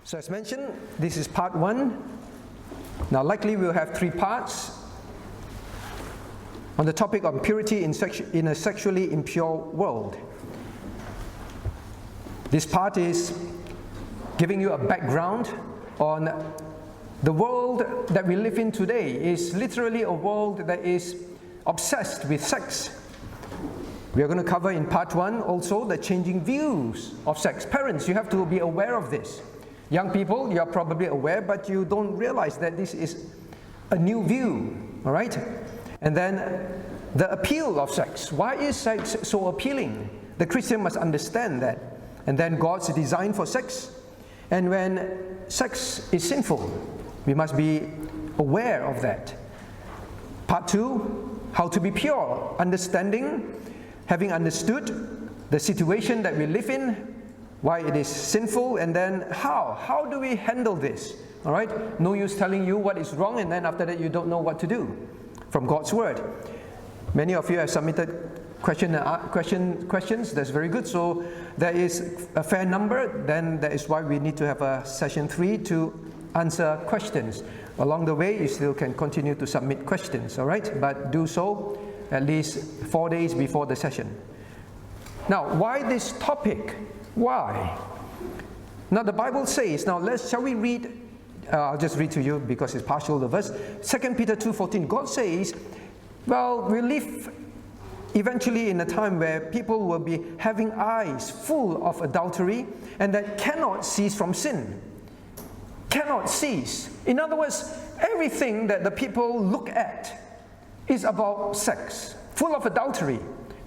So as mentioned, this is part 1. Now likely we'll have 3 parts on the topic of purity in a sexually impure world. This part is giving you a background on the world that we live in today. Is literally a world that is obsessed with sex. We are going to cover in part 1 also the changing views of sex. Parents, you have to be aware of this. Young people, you are probably aware, but you don't realize that this is a new view, all right? And then the appeal of sex. Why is sex so appealing? The Christian must understand that. And then God's design for sex. And when sex is sinful, we must be aware of that. Part 2, how to be pure. Understanding, having understood the situation that we live in, why it is sinful, and then how do we handle this? All right, no use telling you what is wrong, and then after that you don't know what to do from God's word. Many of you have submitted questions. That's very good. So there is a fair number. Then that is why we need to have a session 3 to answer questions. Along the way, you still can continue to submit questions. All right, but do so at least 4 days before the session. Now, why this topic? Why? Now the Bible says, shall we read, I'll just read to you because it's partial the verse. 2 Peter 2:14, God says, well, we live eventually in a time where people will be having eyes full of adultery and that cannot cease from sin. Cannot cease. In other words, everything that the people look at is about sex, full of adultery.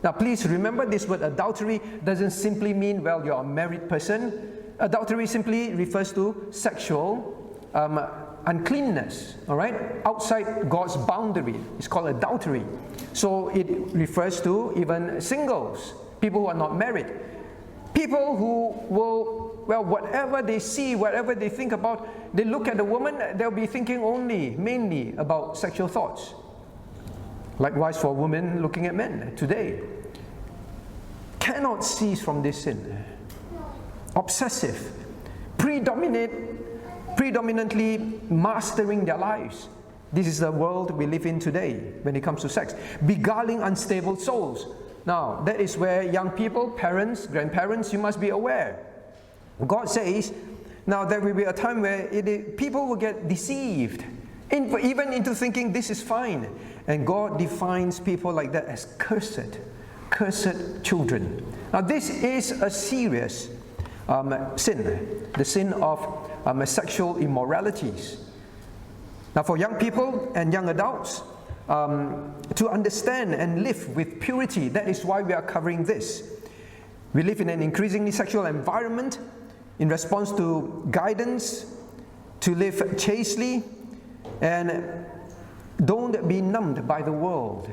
Now please remember, this word adultery doesn't simply mean, well, you're a married person. Adultery simply refers to sexual uncleanness, all right? Outside God's boundary. It's called adultery. So it refers to even singles, people who are not married. People who will, well, whatever they see, whatever they think about, they look at a woman, they'll be thinking mainly about sexual thoughts. Likewise for women looking at men today. Cannot cease from this sin. Obsessive. Predominantly mastering their lives. This is the world we live in today when it comes to sex. Beguiling unstable souls. Now, that is where young people, parents, grandparents, you must be aware. God says, now there will be a time where people will get deceived, even into thinking this is fine. And God defines people like that as cursed children. Now this is a serious sin, the sin of sexual immoralities. Now for young people and young adults, to understand and live with purity, that is why we are covering this. We live in an increasingly sexual environment. In response to guidance, to live chastely, and don't be numbed by the world.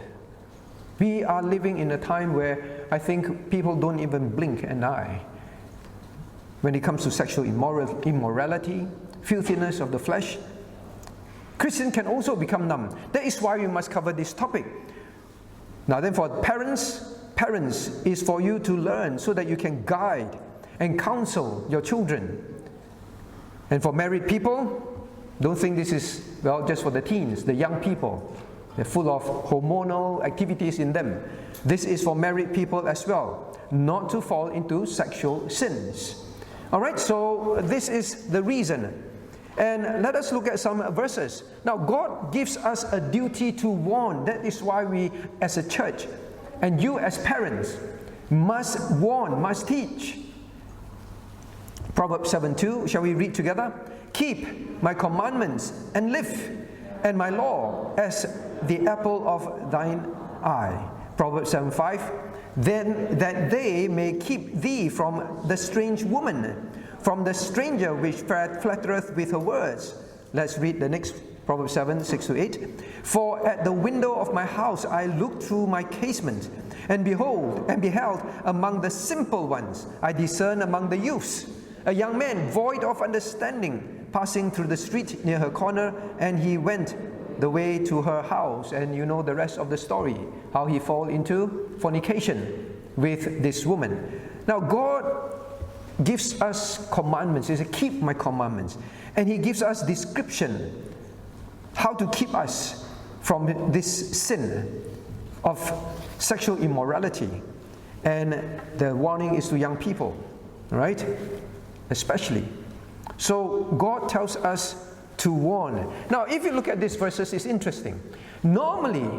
We are living in a time where I think people don't even blink an eye when it comes to sexual immorality, filthiness of the flesh. Christians can also become numb. That is why we must cover this topic. Now then, for parents is for you to learn so that you can guide and counsel your children. And for married people, don't think this is, well, just for the teens, the young people. They're full of hormonal activities in them. This is for married people as well, not to fall into sexual sins. All right, so this is the reason. And let us look at some verses. Now, God gives us a duty to warn. That is why we, as a church, and you as parents, must warn, must teach. Proverbs 7:2, shall we read together? Keep my commandments and live, and my law as the apple of thine eye. Proverbs 7:5, then that they may keep thee from the strange woman, from the stranger which flattereth with her words. Let's read the next, Proverbs 7:6-8. For at the window of my house I looked through my casement, and beheld among the simple ones, I discern among the youths, a young man void of understanding, passing through the street near her corner, and he went the way to her house. And you know the rest of the story, how he fell into fornication with this woman. Now God gives us commandments. He says, keep my commandments. And he gives us description how to keep us from this sin of sexual immorality. And the warning is to young people, right? Especially. So God tells us to warn. Now, if you look at these verses, it's interesting. Normally,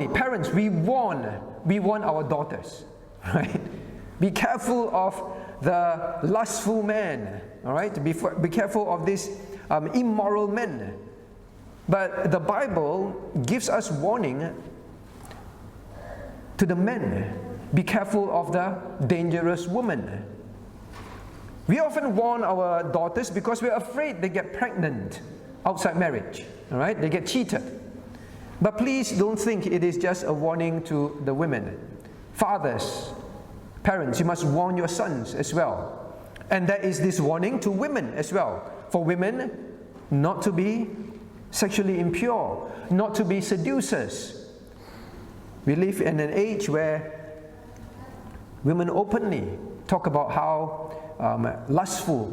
parents, we warn our daughters, right? Be careful of the lustful man, all right? Be careful of these immoral men. But the Bible gives us warning to the men. Be careful of the dangerous woman. We often warn our daughters because we're afraid they get pregnant outside marriage, all right? They get cheated. But please don't think it is just a warning to the women. Fathers, parents, you must warn your sons as well. And there is this warning to women as well. For women, not to be sexually impure, not to be seducers. We live in an age where women openly talk about how lustful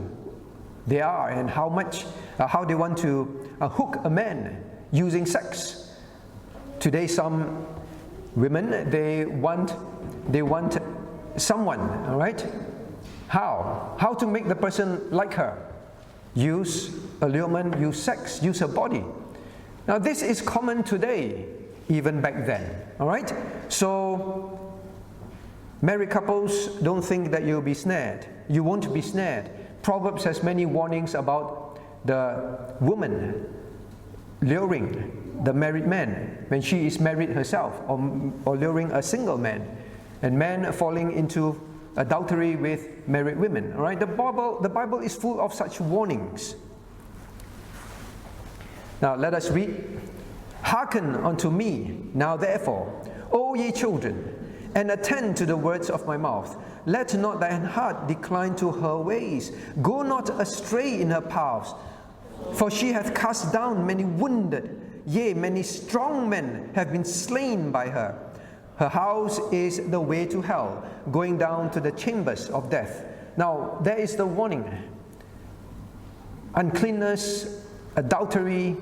they are and how they want to hook a man using sex. Today, some women, they want someone, all right? How to make the person like her? Use allurement, use sex, use her body. Now, this is common today, even back then, all right? So, married couples, don't think that you'll be snared. You won't be snared. Proverbs has many warnings about the woman luring the married man when she is married herself, or luring a single man, and men falling into adultery with married women. All right, the Bible is full of such warnings. Now let us read. Hearken unto me, now therefore, O ye children, and attend to the words of my mouth. Let not thine heart decline to her ways. Go not astray in her paths. For she hath cast down many wounded, yea, many strong men have been slain by her. Her house is the way to hell, going down to the chambers of death. Now, there is the warning. Uncleanness, adultery.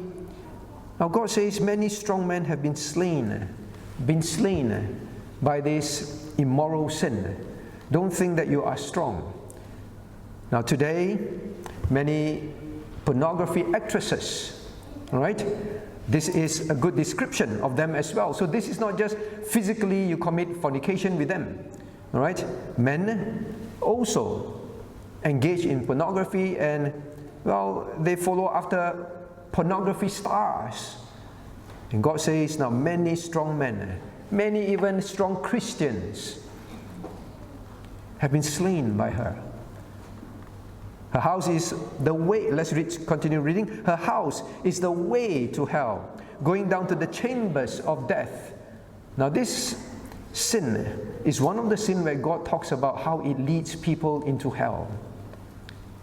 Now, God says many strong men have been slain by this immoral sin. Don't think that you are strong. Now today, many pornography actresses, all right? This is a good description of them as well. So this is not just physically you commit fornication with them, all right? Men also engage in pornography and, well, they follow after pornography stars. And God says, now many strong men, many even strong Christians have been slain by her. Her house is the way, continue reading. Her house is the way to hell, going down to the chambers of death. Now this sin is one of the sins where God talks about how it leads people into hell.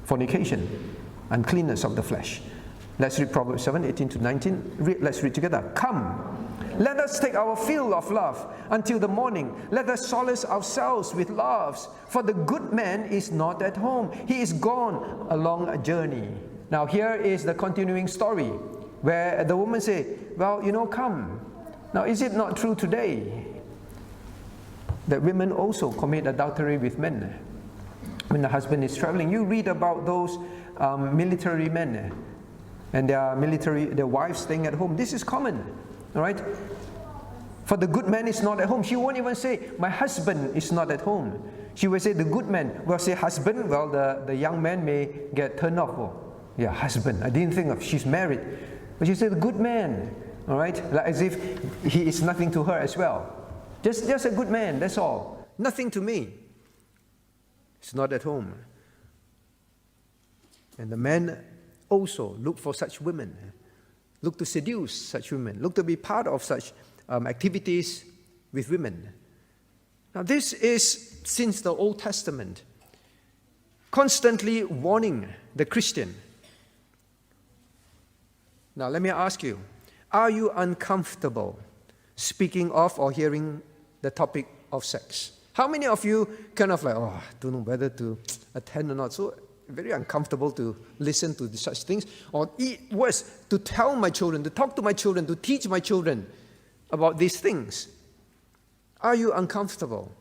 Fornication, uncleanness of the flesh. Let's read Proverbs 7, 18 to 19. Let's read together. Come, let us take our fill of love until the morning. Let us solace ourselves with loves. For the good man is not at home. He is gone along a journey. Now here is the continuing story where the woman said, well, come. Now is it not true today that women also commit adultery with men when the husband is traveling? You read about those military men and their wives staying at home. This is common. All right? For the good man is not at home. She won't even say, my husband is not at home. She will say, the good man. Well, say husband, well, the young man may get turned off. Oh, yeah, husband. I didn't think of, she's married. But she said, the good man. All right? Like as if he is nothing to her as well. Just a good man, that's all. Nothing to me. He's not at home. And the men also look for such women. Look to seduce such women. Look to be part of such activities with women. Now this is, since the Old Testament, constantly warning the Christian. Now let me ask you, are you uncomfortable speaking of or hearing the topic of sex? How many of you kind of like, don't know whether to attend or not, so very uncomfortable to listen to such things, or worse, to tell my children, to talk to my children, to teach my children about these things? Are you uncomfortable?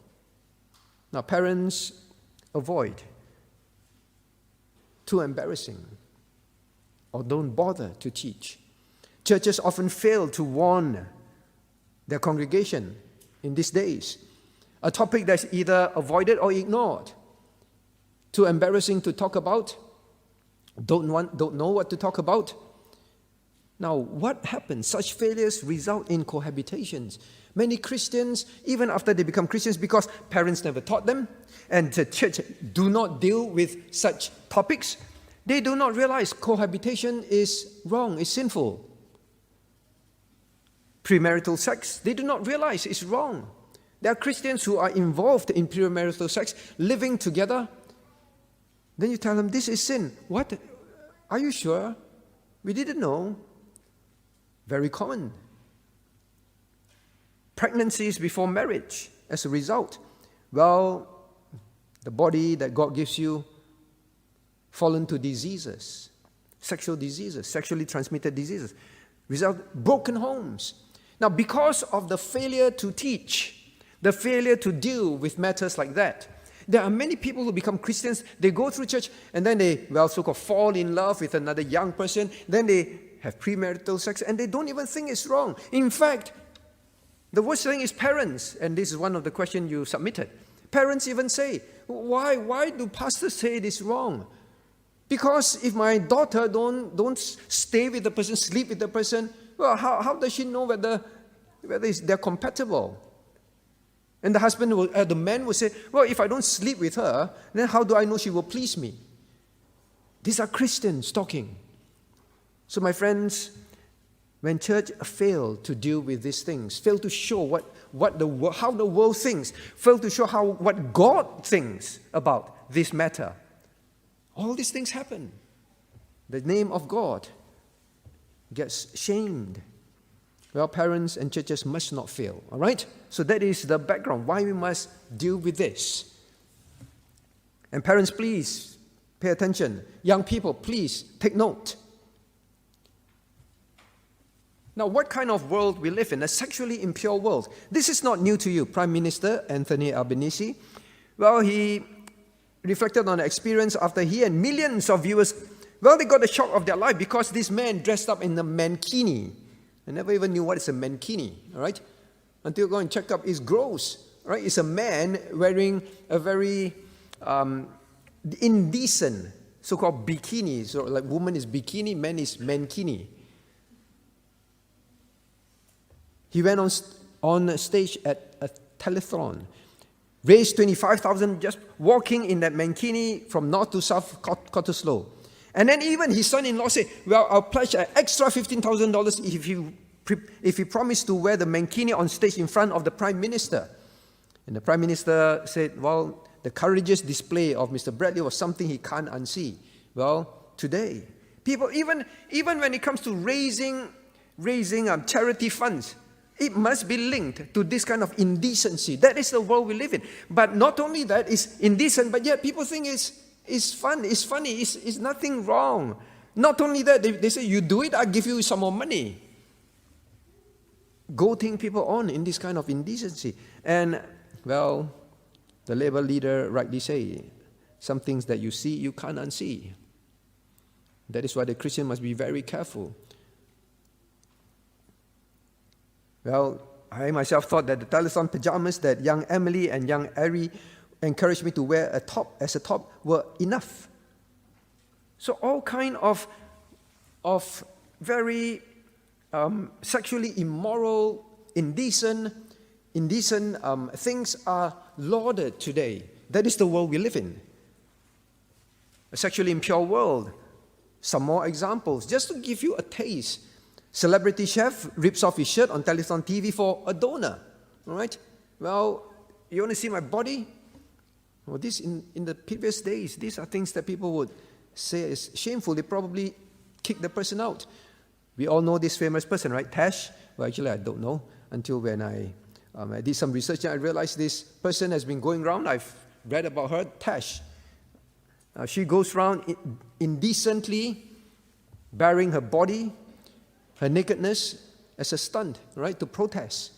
Now, parents, avoid. Too embarrassing. Or don't bother to teach. Churches often fail to warn their congregation in these days. A topic that's either avoided or ignored. Too embarrassing to talk about. Don't know what to talk about. Now, what happens? Such failures result in cohabitations. Many Christians, even after they become Christians, because parents never taught them, and the church do not deal with such topics, they do not realize cohabitation is wrong, is sinful. Premarital sex, they do not realize it's wrong. There are Christians who are involved in premarital sex, living together. Then you tell them, this is sin. What? Are you sure? We didn't know. Very common. Pregnancies before marriage as a result. Well, the body that God gives you fall into diseases, sexually transmitted diseases. Result, broken homes. Now, because of the failure to teach, the failure to deal with matters like that, there are many people who become Christians, they go through church, and then they, so-called fall in love with another young person, then they have premarital sex, and they don't even think it's wrong. In fact, the worst thing is parents, and this is one of the questions you submitted. Parents even say, why do pastors say it is wrong? Because if my daughter don't stay with the person, sleep with the person, well, how does she know whether they're compatible? And the man will say, well, if I don't sleep with her, then how do I know she will please me? These are Christians talking. So my friends, when church fail to deal with these things, fail to show how the world thinks, fail to show what God thinks about this matter, all these things happen. The name of God gets shamed. Well, parents and churches must not fail, all right? So that is the background, why we must deal with this. And parents, please pay attention. Young people, please take note. Now, what kind of world we live in? A sexually impure world. This is not new to you. Prime Minister Anthony Albanese, well, he reflected on the experience after he and millions of viewers, well, they got a shock of their life because this man dressed up in a mankini. I never even knew what is a mankini, all right? Until I go and check up, it's gross, right? It's a man wearing a very indecent so-called bikini. So like woman is bikini, man is mankini. He went on stage at a telethon, raised $25,000 just walking in that mankini from north to south, Cottesloe. And then even his son-in-law said, well, I'll pledge an extra $15,000 if he promised to wear the mankini on stage in front of the Prime Minister. And the Prime Minister said, well, the courageous display of Mr. Bradley was something he can't unsee. Well, today, people, even when it comes to raising charity funds, it must be linked to this kind of indecency. That is the world we live in. But not only that, it's indecent, but yet people think it's fun, it's funny, it's nothing wrong. Not only that, they say, you do it, I'll give you some more money. Goading people on in this kind of indecency. And, well, the Labour leader rightly say, some things that you see, you can't unsee. That is why the Christian must be very careful. Well, I myself thought that the telethon pajamas that young Emily and young Ari encouraged me to wear as a top were enough. So all kind of very sexually immoral, indecent things are lauded today. That is the world we live in. A sexually impure world. Some more examples, just to give you a taste. Celebrity chef rips off his shirt on telethon TV for a donor. All right? Well, you want to see my body? Well, this in the previous days, these are things that people would say is shameful. They probably kick the person out. We all know this famous person, right? Tash? Well, actually, I don't know until when I I did some research and I realized this person has been going around. I've read about her, Tash. She goes around indecently baring her body, her nakedness as a stunt, right, to protest.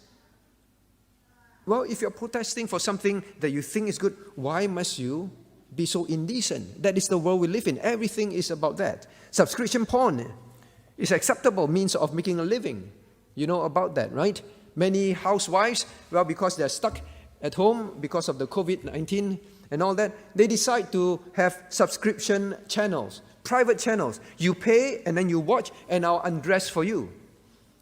Well, if you're protesting for something that you think is good, why must you be so indecent? That is the world we live in. Everything is about that. Subscription porn is acceptable means of making a living. You know about that, right? Many housewives, well, because they're stuck at home because of the COVID-19 and all that, they decide to have subscription channels, private channels. You pay and then you watch and I'll undress for you.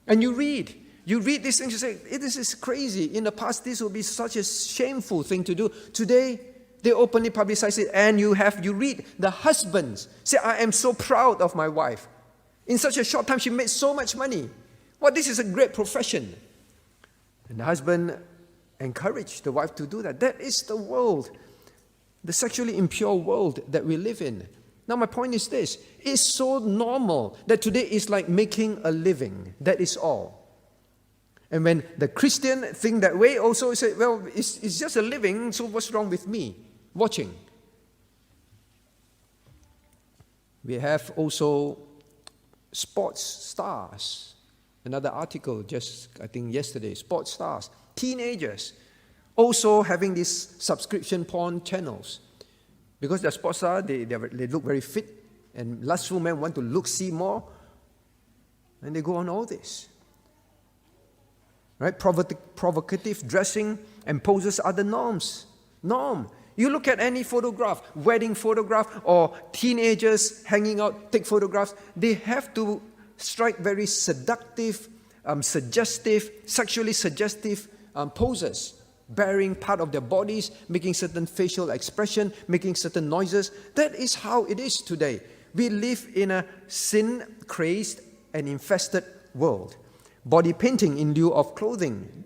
And you read these things, you say, this is crazy. In the past, this would be such a shameful thing to do. Today, they openly publicize it and you read the husbands say, I am so proud of my wife. In such a short time, she made so much money. Well, this is a great profession. And the husband encouraged the wife to do that. That is the world, the sexually impure world that we live in. Now, my point is this. It's so normal that today is like making a living. That is all. And when the Christian think that way, also say, well, it's just a living, so what's wrong with me watching? We have also sports stars. Another article just, I think, yesterday, sports stars, teenagers, also having these subscription porn channels. Because they're sports stars, they look very fit, and lustful men want to see more, and they go on all this. Right? Provocative dressing and poses are the norm. You look at any photograph, wedding photograph, or teenagers hanging out, take photographs, they have to strike very seductive, sexually suggestive poses, baring part of their bodies, making certain facial expression, making certain noises. That is how it is today. We live in a sin-crazed and infested world. Body painting in lieu of clothing.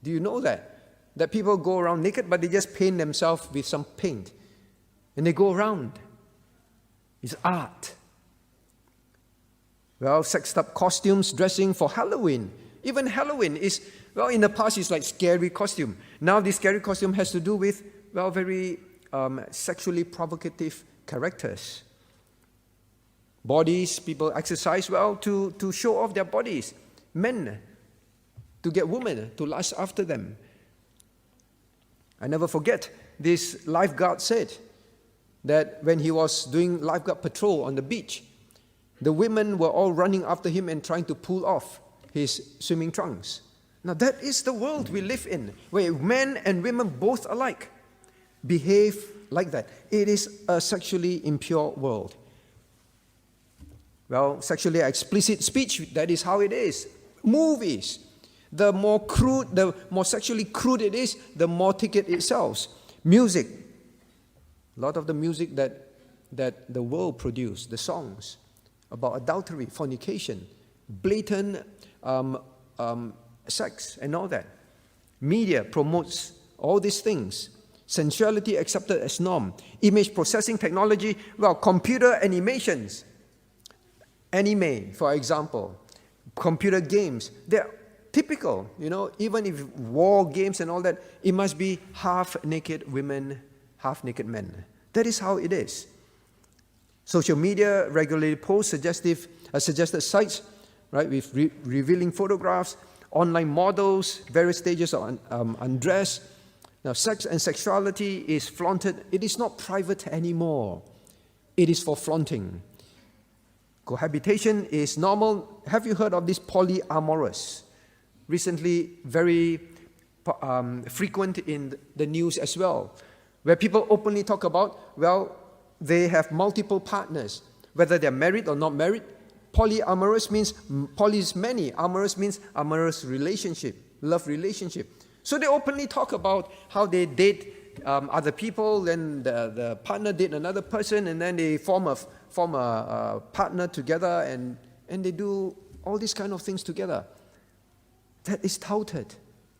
Do you know that? That people go around naked, but they just paint themselves with some paint. And they go around. It's art. Well, sexed up costumes, dressing for Halloween. Even Halloween is, well, in the past it's like scary costume. Now this scary costume has to do with, well, very sexually provocative characters. Bodies, people exercise, well, to show off their bodies. Men, to get women to lust after them. I never forget, this lifeguard said that when he was doing lifeguard patrol on the beach, the women were all running after him and trying to pull off his swimming trunks. Now that is the world we live in, where men and women both alike behave like that. It is a sexually impure world. Well, sexually explicit speech, that is how it is. Movies, the more crude, the more sexually crude it is, the more ticket it sells. Music, a lot of the music that the world produced, the songs about adultery, fornication, blatant sex and all that. Media promotes all these things. Sensuality accepted as norm. Image processing technology, well, computer animations. Anime, for example. Computer games. They're typical, even if war games and all that, it must be half-naked women, half-naked men. That is how it is. Social media regularly posts suggested sites, right, with revealing photographs, online models, various stages of undress. Now, sex and sexuality is flaunted. It is not private anymore. It is for flaunting. Cohabitation is normal. Have you heard of this polyamorous? Recently, very frequent in the news as well, where people openly talk about, well, they have multiple partners, whether they're married or not married. Polyamorous means, poly is many, amorous means amorous relationship, love relationship. So they openly talk about how they date other people, then the partner date another person, and then they form a partner together, and they do all these kind of things together. That is touted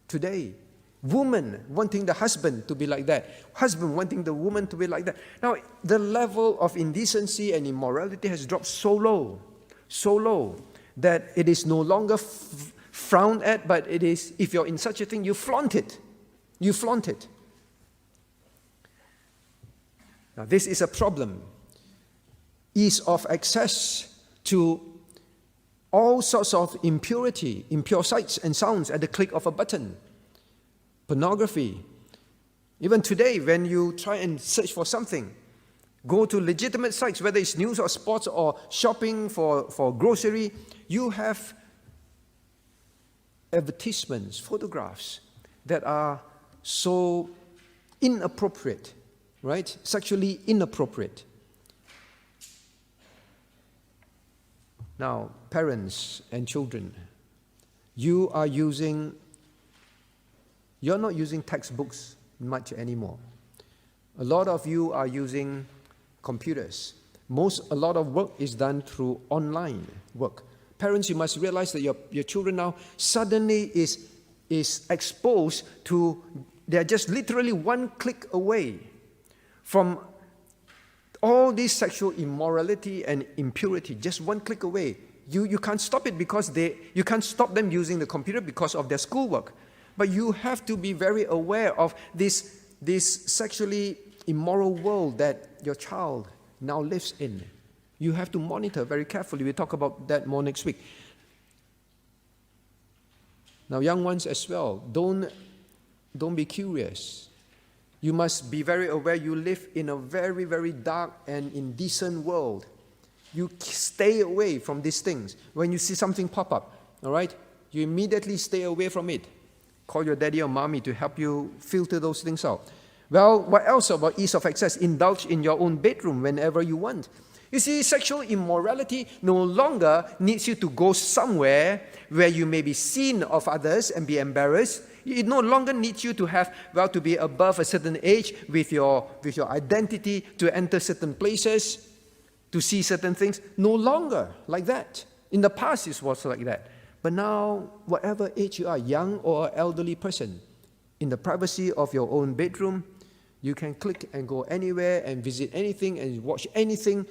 today. Woman wanting the husband to be like that. Husband wanting the woman to be like that. Now, the level of indecency and immorality has dropped so low, that it is no longer frowned at, but it is, if you're in such a thing, you flaunt it. You flaunt it. Now, this is a problem. Ease of access to all sorts of impurity, impure sights and sounds at the click of a button. Pornography. Even today, when you try and search for something, go to legitimate sites, whether it's news or sports or shopping for grocery, you have advertisements, photographs that are so inappropriate, right? Sexually inappropriate. Now, parents and children, you're not using textbooks much anymore. A lot of you are using computers. A lot of work is done through online work. Parents, you must realize that your children now suddenly is exposed to, they're just literally one click away from all this sexual immorality and impurity, just one click away. You can't stop it because you can't stop them using the computer because of their schoolwork. But you have to be very aware of this sexually immoral world that your child now lives in. You have to monitor very carefully. We'll talk about that more next week. Now, young ones as well, don't be curious. You must be very aware you live in a very, very dark and indecent world. You stay away from these things. When you see something pop up, all right, you immediately stay away from it. Call your daddy or mommy to help you filter those things out. Well, what else about ease of access? Indulge in your own bedroom whenever you want. You see, sexual immorality no longer needs you to go somewhere where you may be seen of others and be embarrassed. It no longer needs you to to be above a certain age with your identity to enter certain places, to see certain things. No longer like that. In the past, it was like that. But now, whatever age you are, young or elderly person, in the privacy of your own bedroom, you can click and go anywhere and visit anything and watch anything,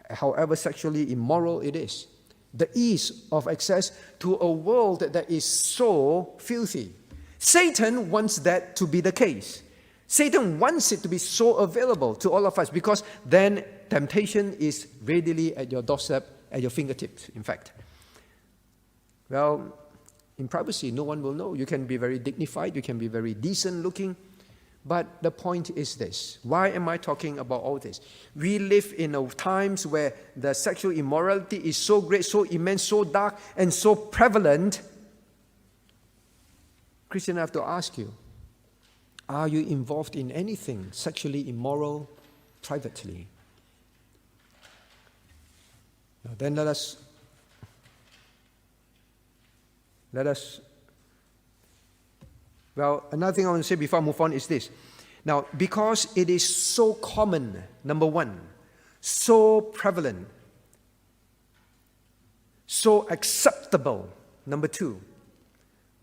however sexually immoral it is. The ease of access to a world that is so filthy. Satan wants that to be the case. Satan wants it to be so available to all of us because then temptation is readily at your doorstep, at your fingertips, in fact. Well, in privacy, no one will know. You can be very dignified, you can be very decent looking. But the point is this. Why am I talking about all this? We live in times where the sexual immorality is so great, so immense, so dark, and so prevalent. Christian, I have to ask you, are you involved in anything sexually immoral privately? Now then let us well, another thing I want to say before I move on is this. Now, because it is so common, number one, so prevalent, so acceptable, number two,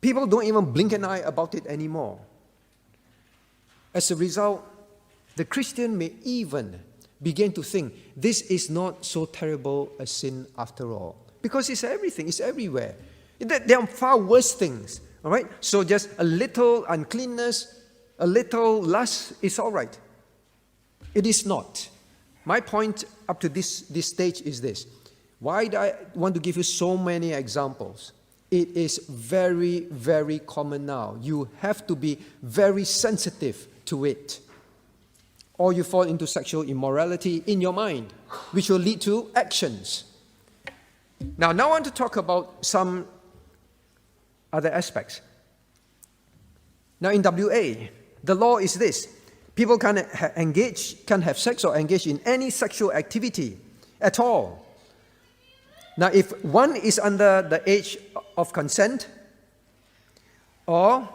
people don't even blink an eye about it anymore. As a result, the Christian may even begin to think this is not so terrible a sin after all. Because it's everything, it's everywhere. There are far worse things. All right? So just a little uncleanness, a little lust is all right. It is not. My point up to this stage is this. Why do I want to give you so many examples? It is very, very common now. You have to be very sensitive to it. Or you fall into sexual immorality in your mind, which will lead to actions. Now I want to talk about some other aspects. Now in WA, the law is this. People can't have sex or engage in any sexual activity at all. Now if one is under the age of consent, or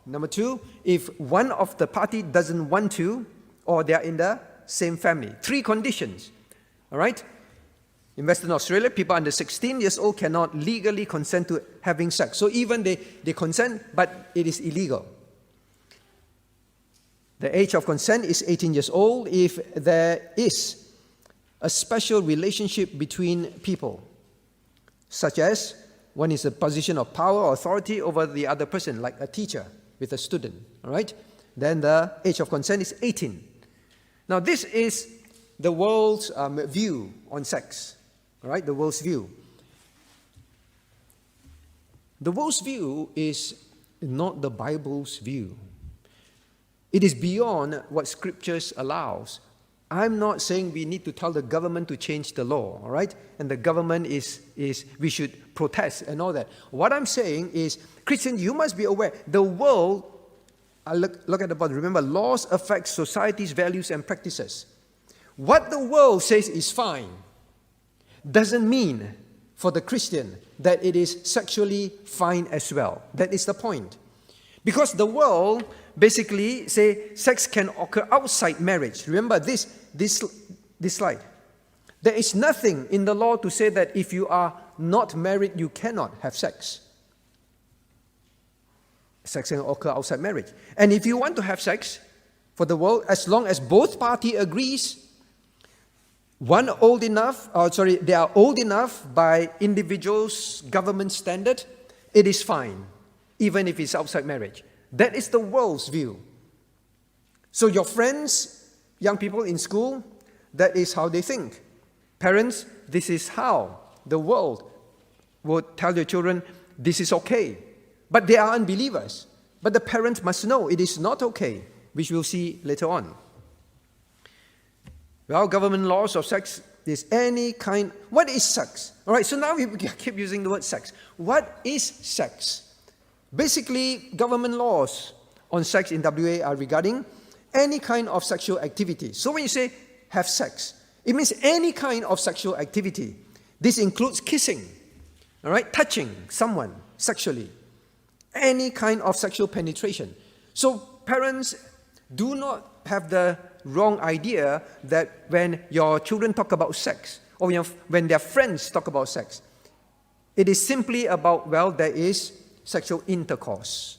number two, if one of the party doesn't want to, or they are in the same family. 3 conditions. All right? In Western Australia, people under 16 years old cannot legally consent to having sex. So even they consent, but it is illegal. The age of consent is 18 years old if there is a special relationship between people, such as One is a position of power or authority over the other person, like a teacher with a student. All right? Then the age of consent is 18. Now, this is the world's view on sex. All right? The world's view. The world's view is not the Bible's view. It is beyond what Scriptures allows. I'm not saying we need to tell the government to change the law, all right? And the government is we should protest and all that. What I'm saying is, Christian, you must be aware, the world, look at the bottom, remember, laws affect society's values and practices. What the world says is fine doesn't mean for the Christian that it is sexually fine as well. That is the point. Because the world basically say sex can occur outside marriage. Remember this slide. There is nothing in the law to say that if you are not married, you cannot have sex. Sex can occur outside marriage. And if you want to have sex for the world, as long as both parties agrees, they are old enough by individuals' government standard, it is fine, even if it's outside marriage. That is the world's view. So your friends, young people in school, that is how they think. Parents, this is how the world would tell your children, this is okay. But they are unbelievers. But the parent must know it is not okay, which we'll see later on. Well, government laws of sex is any kind. What is sex? All right, so now we keep using the word sex. What is sex? Basically, government laws on sex in WA are regarding any kind of sexual activity. So when you say have sex, it means any kind of sexual activity. This includes kissing, all right, touching someone sexually, any kind of sexual penetration. So parents, do not have the wrong idea that when your children talk about sex, or when their friends talk about sex, it is simply about, well, there is sexual intercourse,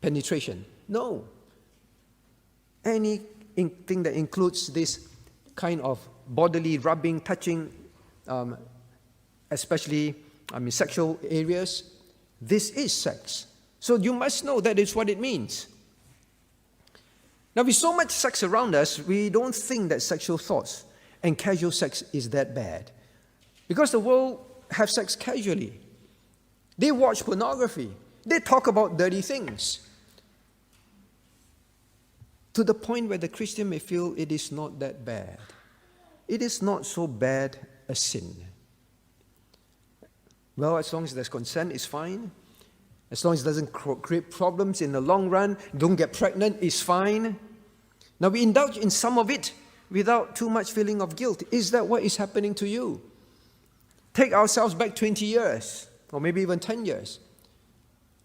penetration. No. Anything that includes this kind of bodily rubbing, touching, especially sexual areas, this is sex. So you must know that is what it means. Now, with so much sex around us, we don't think that sexual thoughts and casual sex is that bad. Because the world have sex casually. They watch pornography. They talk about dirty things. To the point where the Christian may feel it is not that bad. It is not so bad a sin. Well, as long as there's consent, it's fine. As long as it doesn't create problems in the long run, don't get pregnant, it's fine. Now we indulge in some of it without too much feeling of guilt. Is that what is happening to you? Take ourselves back 20 years, or maybe even 10 years.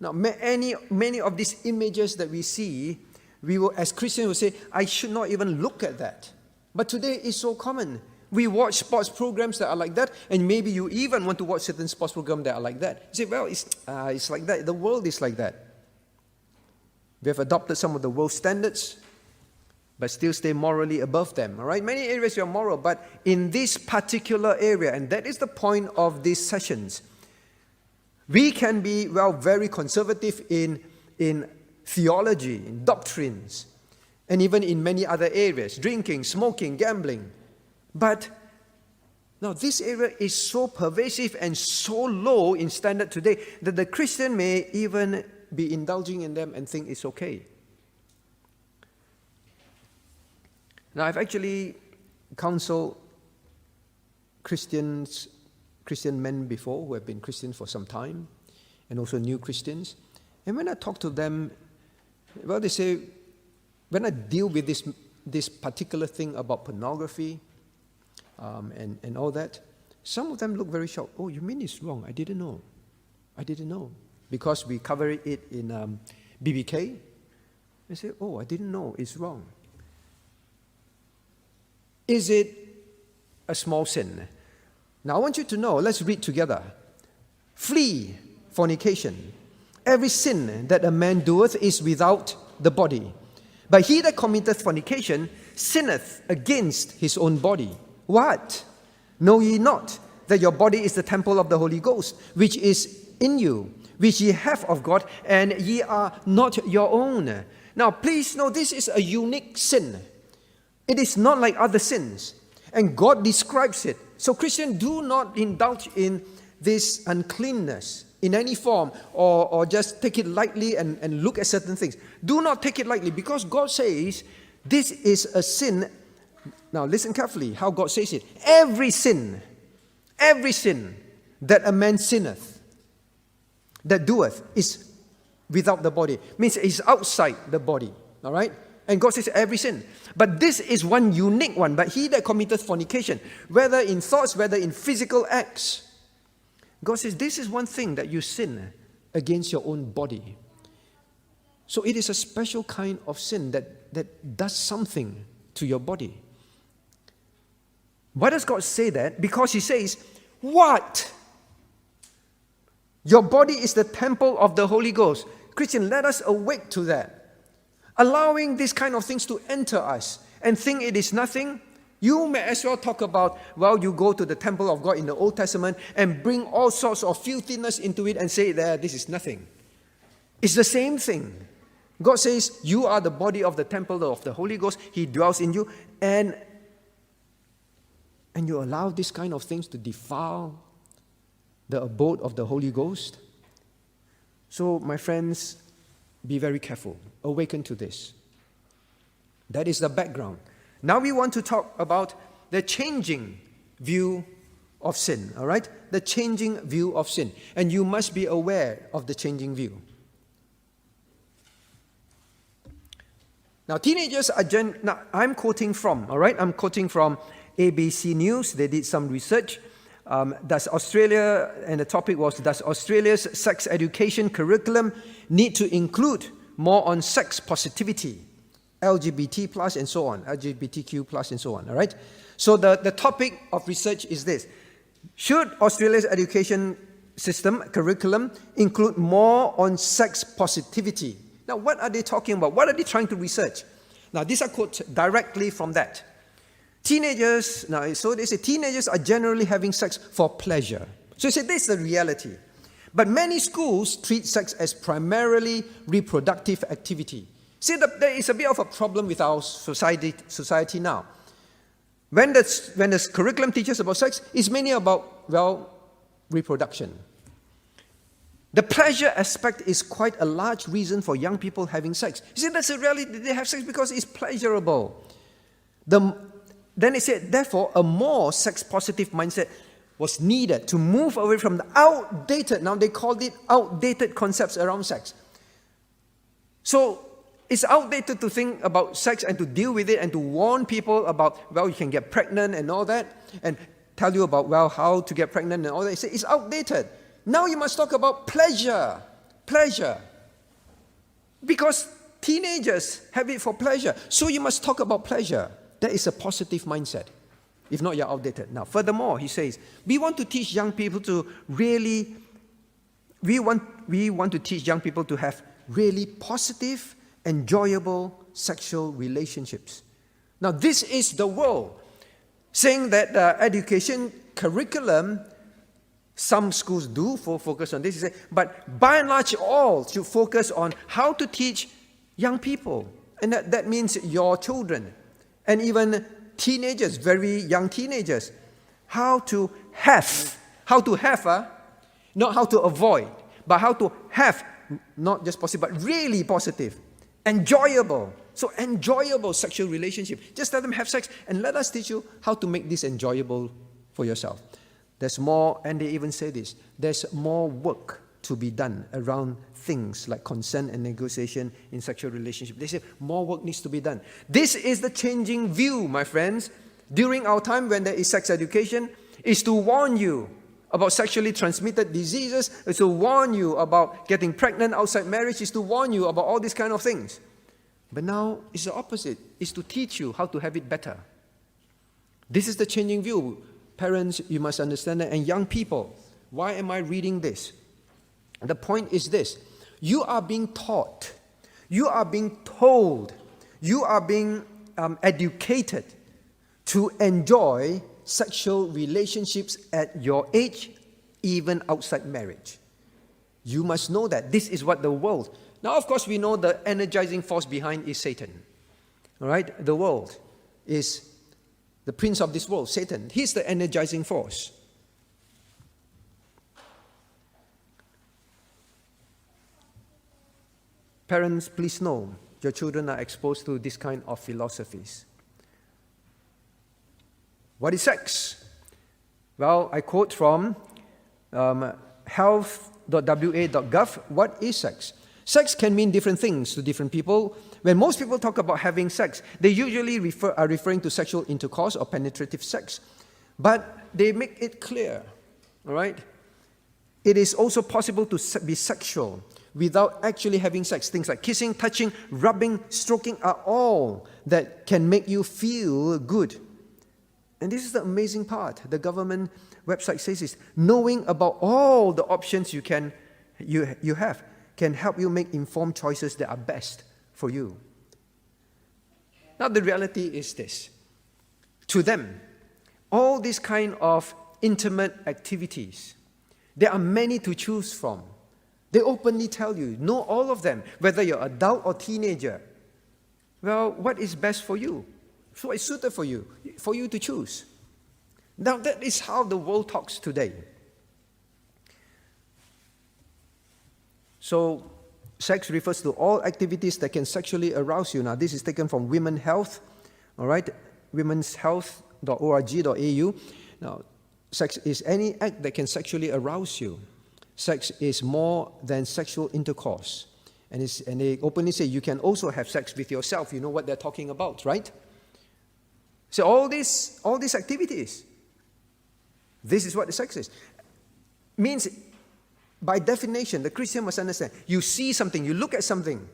Now many of these images that we see, we will, as Christians, will say, I should not even look at that. But today it's so common. We watch sports programs that are like that, and maybe you even want to watch certain sports programs that are like that. You say, well, it's like that. The world is like that. We have adopted some of the world standards, but still stay morally above them. All right? Many areas you are moral, but in this particular area, and that is the point of these sessions, we can be, well, very conservative in theology, in doctrines, and even in many other areas, drinking, smoking, gambling. But now this area is so pervasive and so low in standard today that the Christian may even be indulging in them and think it's okay. Now I've actually counseled Christian men before who have been Christians for some time, and also new Christians. And when I talk to them, well, they say, when I deal with this particular thing about pornography, and all that, some of them look very shocked. Oh, you mean it's wrong? I didn't know. Because we cover it in BBK. They say, oh, I didn't know, it's wrong. Is it a small sin? Now I want you to know, let's read together. Flee fornication. Every sin that a man doeth is without the body. But he that committeth fornication sinneth against his own body. What? Know ye not that your body is the temple of the Holy Ghost, which is in you, which ye have of God, and ye are not your own. Now, please know this is a unique sin. It is not like other sins. And God describes it. So, Christian, do not indulge in this uncleanness in any form, or just take it lightly and look at certain things. Do not take it lightly, because God says this is a sin. Now, listen carefully how God says it. Every sin that a man sinneth, that doeth, is without the body. Means it's outside the body. All right? And God says every sin. But this is one unique one. But he that committeth fornication, whether in thoughts, whether in physical acts, God says this is one thing that you sin against your own body. So it is a special kind of sin that does something to your body. Why does God say that? Because he says, what? Your body is the temple of the Holy Ghost. Christian, let us awake to that. Allowing these kind of things to enter us and think it is nothing. You may as well talk about, well, you go to the temple of God in the Old Testament and bring all sorts of filthiness into it and say, there, this is nothing. It's the same thing. God says, you are the body of the temple of the Holy Ghost. He dwells in you. And you allow these kind of things to defile the abode of the Holy Ghost. So, my friends, be very careful. Awaken to this. That is the background. Now we want to talk about the changing view of sin, all right? The changing view of sin. And you must be aware of the changing view. Now, teenagers are now, I'm quoting from, all right? I'm quoting from ABC News. They did some research. Does Australia, and the topic was, does Australia's sex education curriculum need to include more on sex positivity? LGBT plus and so on, LGBTQ plus and so on, all right? So the topic of research is this. Should Australia's education system, curriculum, include more on sex positivity? Now, what are they talking about? What are they trying to research? Now, these are quotes directly from that. Teenagers, so they say teenagers are generally having sex for pleasure. So they say this is the reality. But many schools treat sex as primarily reproductive activity. See, there is a bit of a problem with our society now. When the curriculum teaches about sex, it's mainly about, well, reproduction. The pleasure aspect is quite a large reason for young people having sex. You see, that's a reality. They have sex because it's pleasurable. Then it said, therefore, a more sex-positive mindset was needed to move away from the outdated, now they called it outdated concepts around sex. So, it's outdated to think about sex and to deal with it and to warn people about, well, you can get pregnant and all that, and tell you about, well, how to get pregnant and all that. It's outdated. Now you must talk about pleasure. Pleasure. Because teenagers have it for pleasure. So you must talk about pleasure. That is a positive mindset. If not, you're outdated. Now, furthermore, he says, we want to teach young people to really, we want to teach young people to have really positive, enjoyable sexual relationships. Now, this is the world saying that the education curriculum, some schools do focus on this, but by and large, all should focus on how to teach young people. And that means your children and even teenagers, very young teenagers, how to have, not how to avoid, but how to have, not just possible, but really positive, enjoyable. So enjoyable sexual relationship. Just let them have sex and let us teach you how to make this enjoyable for yourself. There's more, and they even say this, there's more work to be done around things like consent and negotiation in sexual relationship. They say more work needs to be done. This is the changing view, my friends. During our time when there is sex education, is to warn you about sexually transmitted diseases, is to warn you about getting pregnant outside marriage, is to warn you about all these kind of things. But now it's the opposite. It's to teach you how to have it better. This is the changing view. Parents, you must understand that. And young people, why am I reading this? The point is this. You are being taught. You are being told. You are being educated to enjoy sexual relationships at your age, even outside marriage. You must know that this is what the world. Now, of course, we know the energizing force behind is Satan. All right? The world is the prince of this world, Satan. He's the energizing force. Parents, please know your children are exposed to this kind of philosophies. What is sex? Well, I quote from health.wa.gov. What is sex? Sex can mean different things to different people. When most people talk about having sex, they usually are referring to sexual intercourse or penetrative sex. But they make it clear, all right? It is also possible to be sexual without actually having sex. Things like kissing, touching, rubbing, stroking are all that can make you feel good. And this is the amazing part. The government website says this. Knowing about all the options you have can help you make informed choices that are best for you. Now the reality is this. To them, all these kind of intimate activities, there are many to choose from. They openly tell you, know all of them, whether you're adult or teenager. Well, what is best for you? What is suited for you to choose. Now that is how the world talks today. So, sex refers to all activities that can sexually arouse you. Now, this is taken from Women Health, all right, womenshealth.org.au. Now, sex is any act that can sexually arouse you. Sex is more than sexual intercourse. And they openly say you can also have sex with yourself. You know what they're talking about, right? So all these activities, this is what the sex is. Means, by definition, the Christian must understand, you see something, you look at something,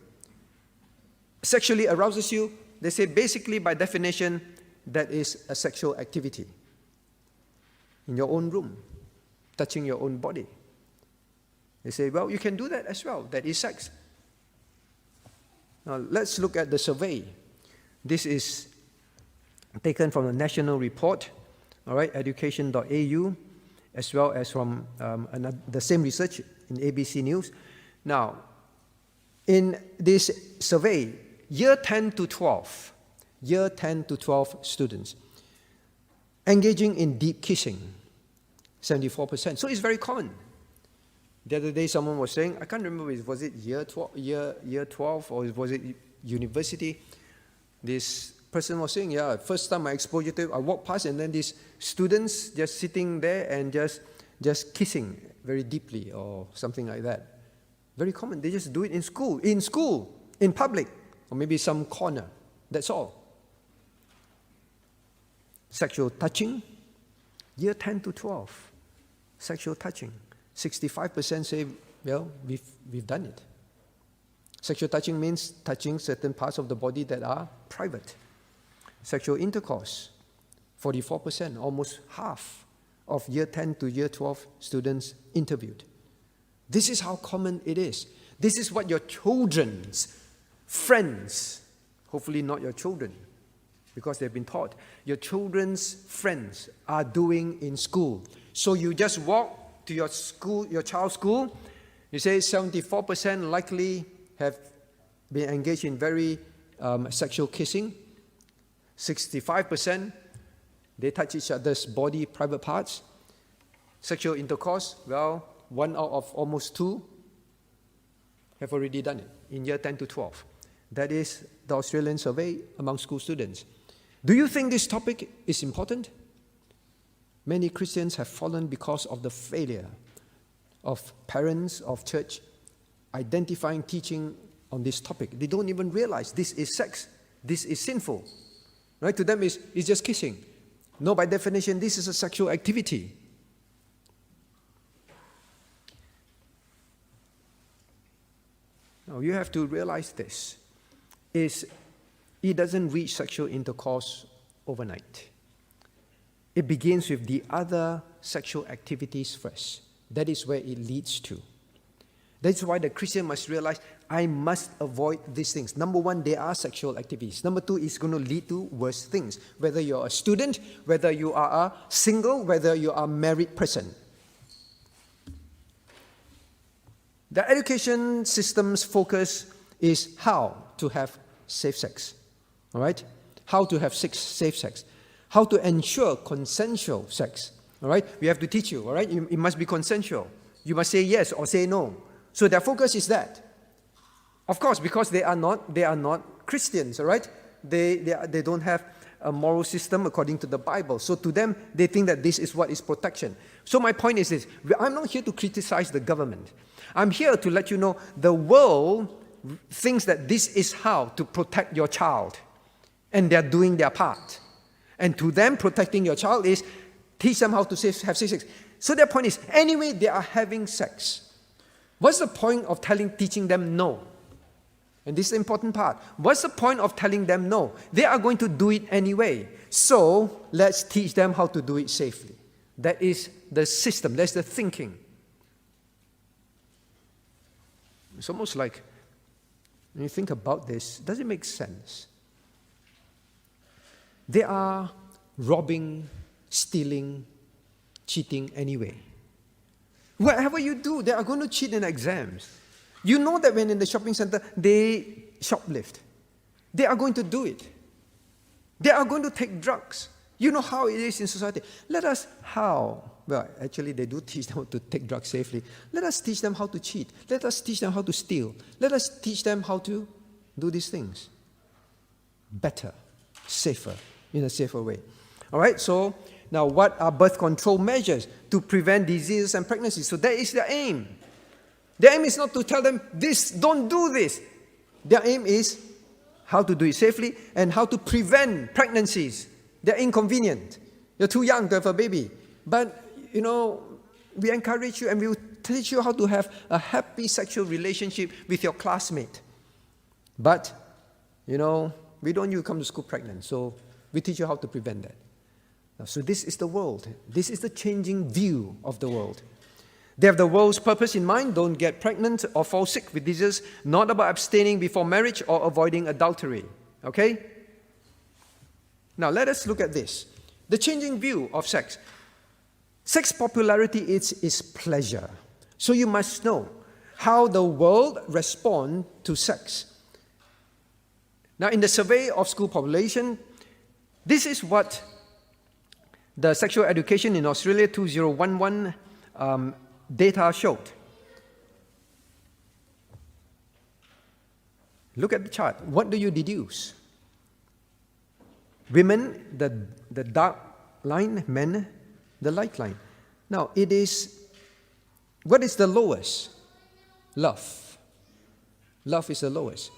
sexually arouses you, they say basically by definition, that is a sexual activity. In your own room, touching your own body. They say, well, you can do that as well, that is sex. Now let's look at the survey. This is taken from the National Report, all right, education.au, as well as from the same research in ABC News. Now, in this survey, year 10 to 12 students engaging in deep kissing, 74%. So it's very common. The other day, someone was saying, I can't remember, was it year 12 or was it university? This person was saying, yeah, first time I exposure to it, I walked past and then these students just sitting there and just kissing very deeply or something like that. Very common. They just do it in school, in public, or maybe some corner. That's all. Sexual touching, year 10 to 12. Sexual touching. 65% say, well, we've done it. Sexual touching means touching certain parts of the body that are private. Sexual intercourse, 44%, almost half of year 10 to year 12 students interviewed. This is how common it is. This is what your children's friends, hopefully not your children, because they've been taught, your children's friends are doing in school. So you just walk to your school, your child's school, you say 74% likely have been engaged in very sexual kissing. 65%, they touch each other's body, private parts. Sexual intercourse, well, 1 out of almost 2 have already done it in year 10 to 12. That is the Australian survey among school students. Do you think this topic is important? Many Christians have fallen because of the failure of parents, of church, identifying teaching on this topic. They don't even realize this is sex, this is sinful. Right? To them, it's just kissing. No, by definition, this is a sexual activity. Now, you have to realize this. It doesn't reach sexual intercourse overnight. It begins with the other sexual activities first. That is where it leads to. That's why the Christian must realize, I must avoid these things. Number one, they are sexual activities. Number two, it's going to lead to worse things. Whether you're a student, whether you are a single, whether you are a married person. The education system's focus is how to have safe sex. All right? How to have safe sex. How to ensure consensual sex. All right? We have to teach you. All right? It must be consensual. You must say yes or say no. So their focus is that. Of course, because they are not Christians. All right? They don't have a moral system according to the Bible. So to them, they think that this is what is protection. So my point is this. I'm not here to criticize the government. I'm here to let you know the world thinks that this is how to protect your child. And they're doing their part. And to them, protecting your child is teach them how to have safe sex. So their point is, anyway, they are having sex. What's the point of teaching them no? And this is the important part. What's the point of telling them no? They are going to do it anyway. So let's teach them how to do it safely. That is the system. That's the thinking. It's almost like, when you think about this, does it make sense? They are robbing, stealing, cheating anyway. Whatever you do, they are going to cheat in exams. You know that when in the shopping center, they shoplift. They are going to do it. They are going to take drugs. You know how it is in society. Well, actually, they do teach them how to take drugs safely. Let us teach them how to cheat. Let us teach them how to steal. Let us teach them how to do these things better, safer, in a safer way. All right, so now what are birth control measures to prevent diseases and pregnancies? So that is their aim. Their aim is not to tell them, don't do this. Their aim is how to do it safely and how to prevent pregnancies. They're inconvenient. You're too young to have a baby. But, we encourage you and we will teach you how to have a happy sexual relationship with your classmate. But, we don't want you to come to school pregnant. So we teach you how to prevent that. So this is the world. This is the changing view of the world. They have the world's purpose in mind. Don't get pregnant or fall sick with disease. Not about abstaining before marriage or avoiding adultery. Okay? Now let us look at this. The changing view of sex. Sex popularity is pleasure. So you must know how the world responds to sex. Now in the survey of school population, this is what the sexual education in Australia 2011 data showed. Look at the chart. What do you deduce? Women, the dark line, men, the light line. Now, what is the lowest? Love. Love is the lowest.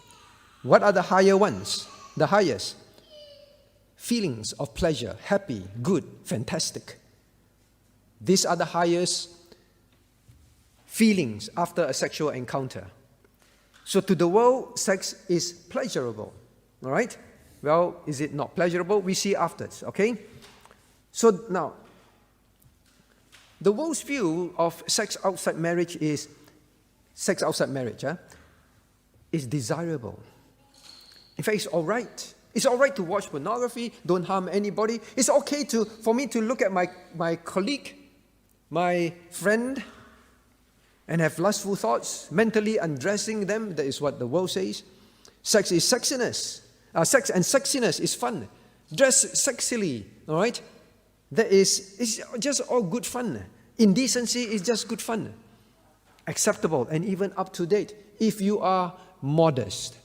What are the higher ones? The highest. Feelings of pleasure, happy, good, fantastic. These are the highest feelings after a sexual encounter. So to the world, sex is pleasurable. All right? Well, is it not pleasurable? We see afterwards, okay? So now, the world's view of sex outside marriage is desirable. In fact, it's all right. It's all right to watch pornography, don't harm anybody. It's okay for me to look at my colleague, my friend, and have lustful thoughts, mentally undressing them. That is what the world says. Sex is sexiness. Sex and sexiness is fun. Dress sexily, all right? It's just all good fun. Indecency is just good fun. Acceptable and even up to date. If you are modest,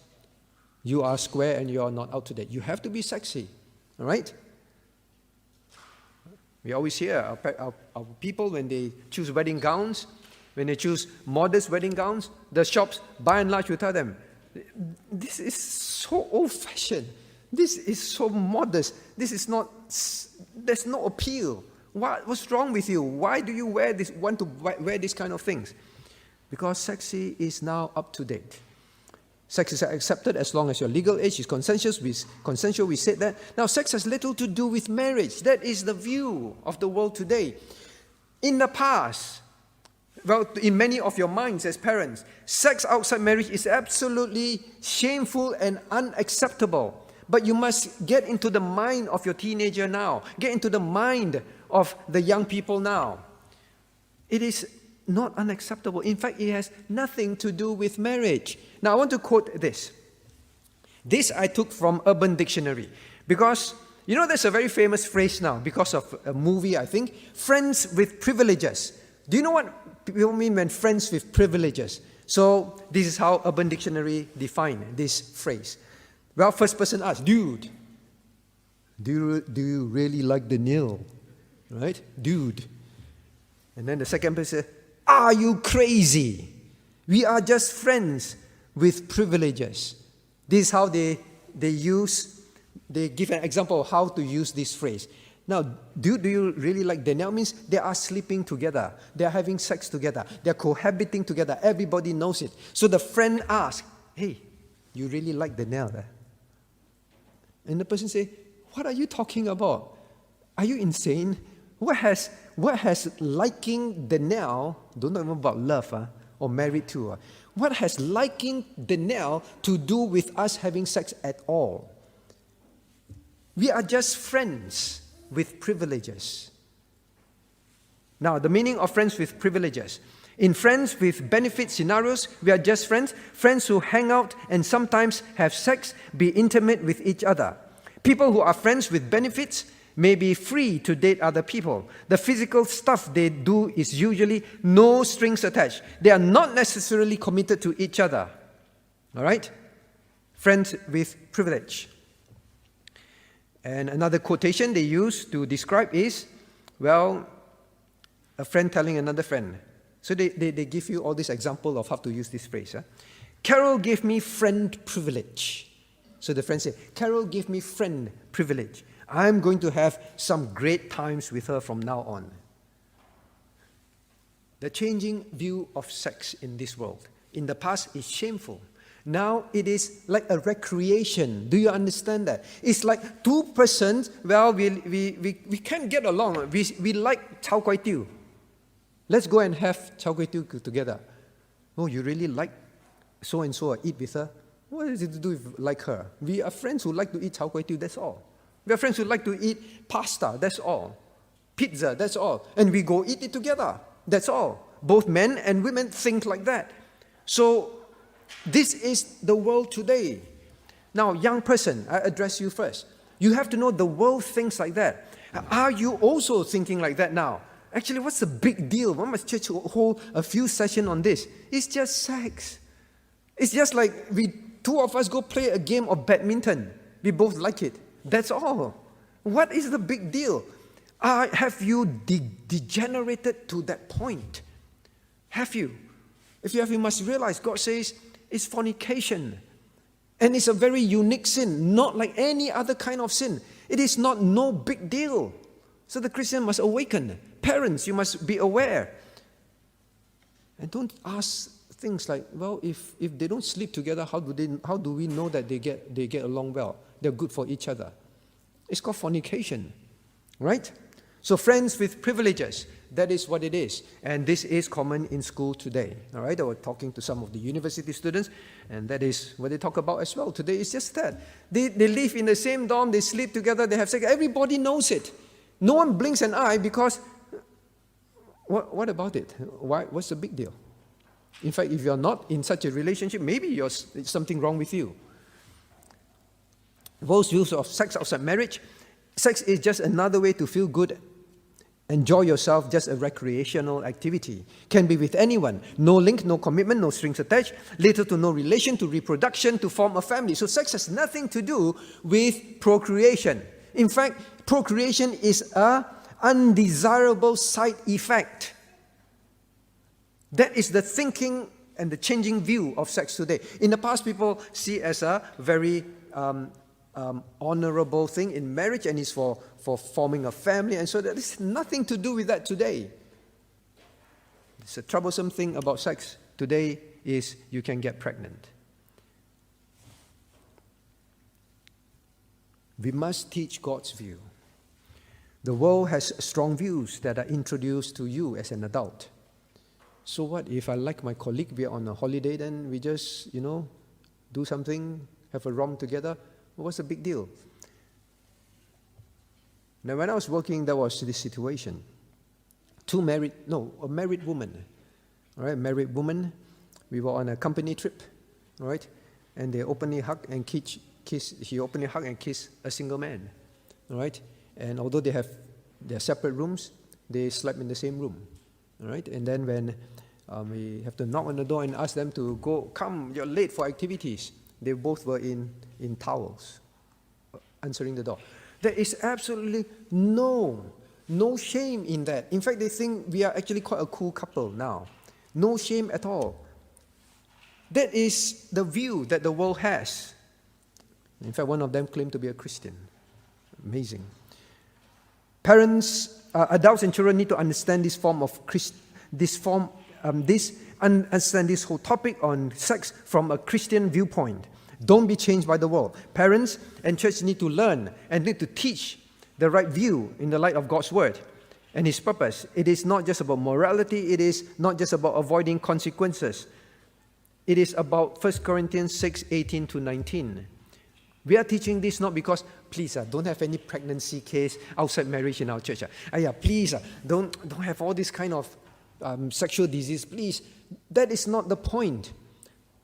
you are square and you are not out to date. You have to be sexy, all right? We always hear our people when they choose wedding gowns, when they choose modest wedding gowns, the shops, by and large, will tell them, this is so old-fashioned. This is so modest. There's no appeal. What's wrong with you? Why do you want to wear these kind of things? Because sexy is now up to date. Sex is accepted as long as your legal age is consensual. We said that. Now, sex has little to do with marriage. That is the view of the world today. In the past, well, in many of your minds as parents, sex outside marriage is absolutely shameful and unacceptable. But you must get into the mind of your teenager now. Get into the mind of the young people now. It is not unacceptable. In fact, it has nothing to do with marriage. Now, I want to quote this. This I took from Urban Dictionary because, there's a very famous phrase now because of a movie, I think, friends with privileges. Do you know what people mean when friends with privileges? So, this is how Urban Dictionary define this phrase. Well, first person asks, dude, do you really like the nail? Right? Dude. And then the second person says, are you crazy? We are just friends with privileges. This is how they give an example of how to use this phrase. Now, do you really like Danielle? Means they are sleeping together. They are having sex together. They are cohabiting together. Everybody knows it. So the friend asks, hey, you really like Danielle? And the person says, what are you talking about? Are you insane? What has liking Danielle, don't know even about love or married to, what has liking Danielle to do with us having sex at all? We are just friends with privileges. Now, the meaning of friends with privileges. In friends with benefit scenarios, we are just friends who hang out and sometimes have sex, be intimate with each other. People who are friends with benefits may be free to date other people. The physical stuff they do is usually no strings attached. They are not necessarily committed to each other. All right? Friends with privilege. And another quotation they use to describe is, well, a friend telling another friend. So they give you all this example of how to use this phrase. Carol gave me friend privilege. So the friend said, Carol gave me friend privilege. I'm going to have some great times with her from now on. The changing view of sex in this world. In the past, it's shameful. Now it is like a recreation. Do you understand that? It's like two persons, well, we can't get along. We like chao kwai tiu. Let's go and have chao kwai tiu together. Oh, you really like so-and-so, eat with her? What is it to do with like her? We are friends who like to eat chao kwai tiu, that's all. We are friends who like to eat pasta, that's all. Pizza, that's all. And we go eat it together, that's all. Both men and women think like that. So, this is the world today. Now, young person, I address you first. You have to know the world thinks like that. Are you also thinking like that now? Actually, what's the big deal? Why must church hold a few sessions on this? It's just sex. It's just like two of us go play a game of badminton. We both like it. That's all. What is the big deal? Have you degenerated to that point? Have you? If you have, you must realize God says it's fornication. And it's a very unique sin, not like any other kind of sin. It is not no big deal. So the Christian must awaken. Parents, you must be aware. And don't ask things like, well, if they don't sleep together, how do we know that they get along well? They're good for each other. It's called fornication, right? So friends with privileges, that is what it is. And this is common in school today, all right? I was talking to some of the university students, and that is what they talk about as well. Today it's just that. They live in the same dorm, they sleep together, they have sex. Everybody knows it. No one blinks an eye because, what about it? What's the big deal? In fact, if you're not in such a relationship, maybe there's something wrong with you. Those views of sex outside marriage, sex is just another way to feel good, enjoy yourself, just a recreational activity. Can be with anyone. No link, no commitment, no strings attached, little to no relation to reproduction, to form a family. So sex has nothing to do with procreation. In fact, procreation is an undesirable side effect. That is the thinking and the changing view of sex today. In the past, people see it as a very honorable thing in marriage, and it's for forming a family, and so there's nothing to do with that today. It's a troublesome thing about sex today is you can get pregnant. We must teach God's view. The world has strong views that are introduced to you as an adult. So what if I like my colleague, we are on a holiday, then we just, do something, have a romp together? What's the big deal? Now, when I was working, there was this situation. A married woman. all right, married woman. We were on a company trip, all right, and they openly hug and kiss. He openly hug and kiss a single man, all right. And although they have their separate rooms, they slept in the same room, all right. And then when we have to knock on the door and ask them to go, come, you're late for activities. They both were in towels, answering the door. There is absolutely no shame in that. In fact, they think we are actually quite a cool couple now. No shame at all. That is the view that the world has. In fact, one of them claimed to be a Christian. Amazing. Parents, adults and children need to understand understand this whole topic on sex from a Christian viewpoint. Don't be changed by the world. Parents and church need to learn and need to teach the right view in the light of God's word and His purpose. It is not just about morality. It is not just about avoiding consequences. It is about 1 Corinthians 6:18-19. We are teaching this not because, please, don't have any pregnancy case outside marriage in our church. Please, don't have all this kind of sexual disease. Please, that is not the point.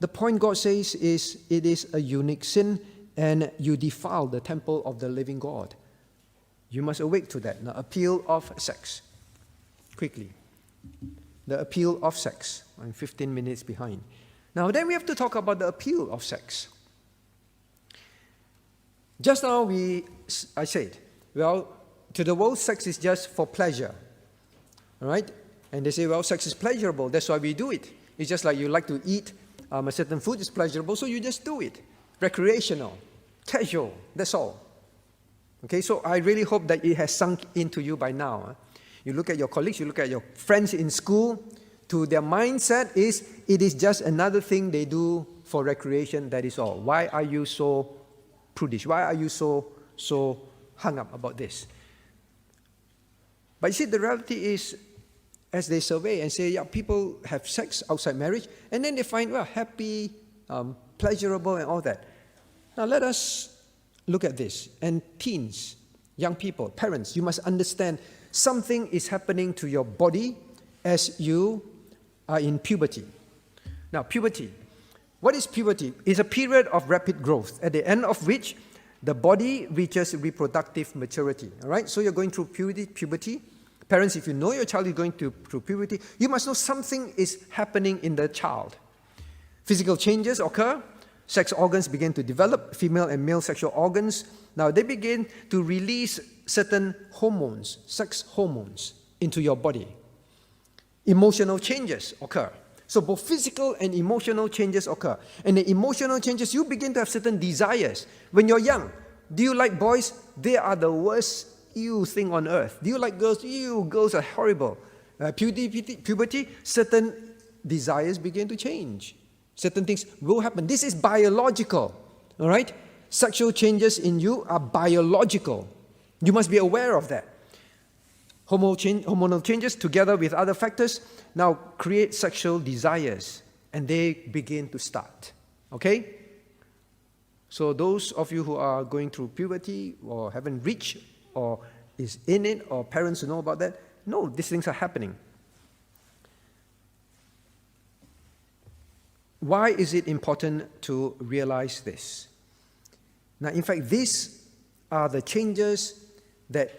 The point God says is it is a unique sin and you defile the temple of the living God. You must awake to that. Now, appeal of sex. Quickly. The appeal of sex. I'm 15 minutes behind. Now, then we have to talk about the appeal of sex. Just now I said, well, to the world, sex is just for pleasure. All right? And they say, well, sex is pleasurable. That's why we do it. It's just like you like to eat a certain food is pleasurable, so you just do it. Recreational, casual, that's all. Okay, so I really hope that it has sunk into you by now. You look at your colleagues, you look at your friends in school, to their mindset it is just another thing they do for recreation, that is all. Why are you so prudish? Why are you so hung up about this? But you see, the reality is, as they survey and say, yeah, people have sex outside marriage, and then they find, well, happy, pleasurable, and all that. Now let us look at this. And teens, young people, parents, you must understand something is happening to your body as you are in puberty. Now, puberty. What is puberty? It's a period of rapid growth, at the end of which the body reaches reproductive maturity. All right? So you're going through puberty. Parents, if you know your child is going through puberty, you must know something is happening in the child. Physical changes occur. Sex organs begin to develop, female and male sexual organs. Now, they begin to release certain hormones, sex hormones, into your body. Emotional changes occur. So both physical and emotional changes occur. And the emotional changes, you begin to have certain desires. When you're young, do you like boys? They are the worst thing on earth. Do you like girls? Girls are horrible. Puberty, certain desires begin to change. Certain things will happen. This is biological. All right? Sexual changes in you are biological. You must be aware of that. Hormonal changes together with other factors now create sexual desires, and they begin to start. Okay? So those of you who are going through puberty or haven't reached or is in it, or parents who know about that, no, these things are happening. Why is it important to realize this? Now, in fact, these are the changes that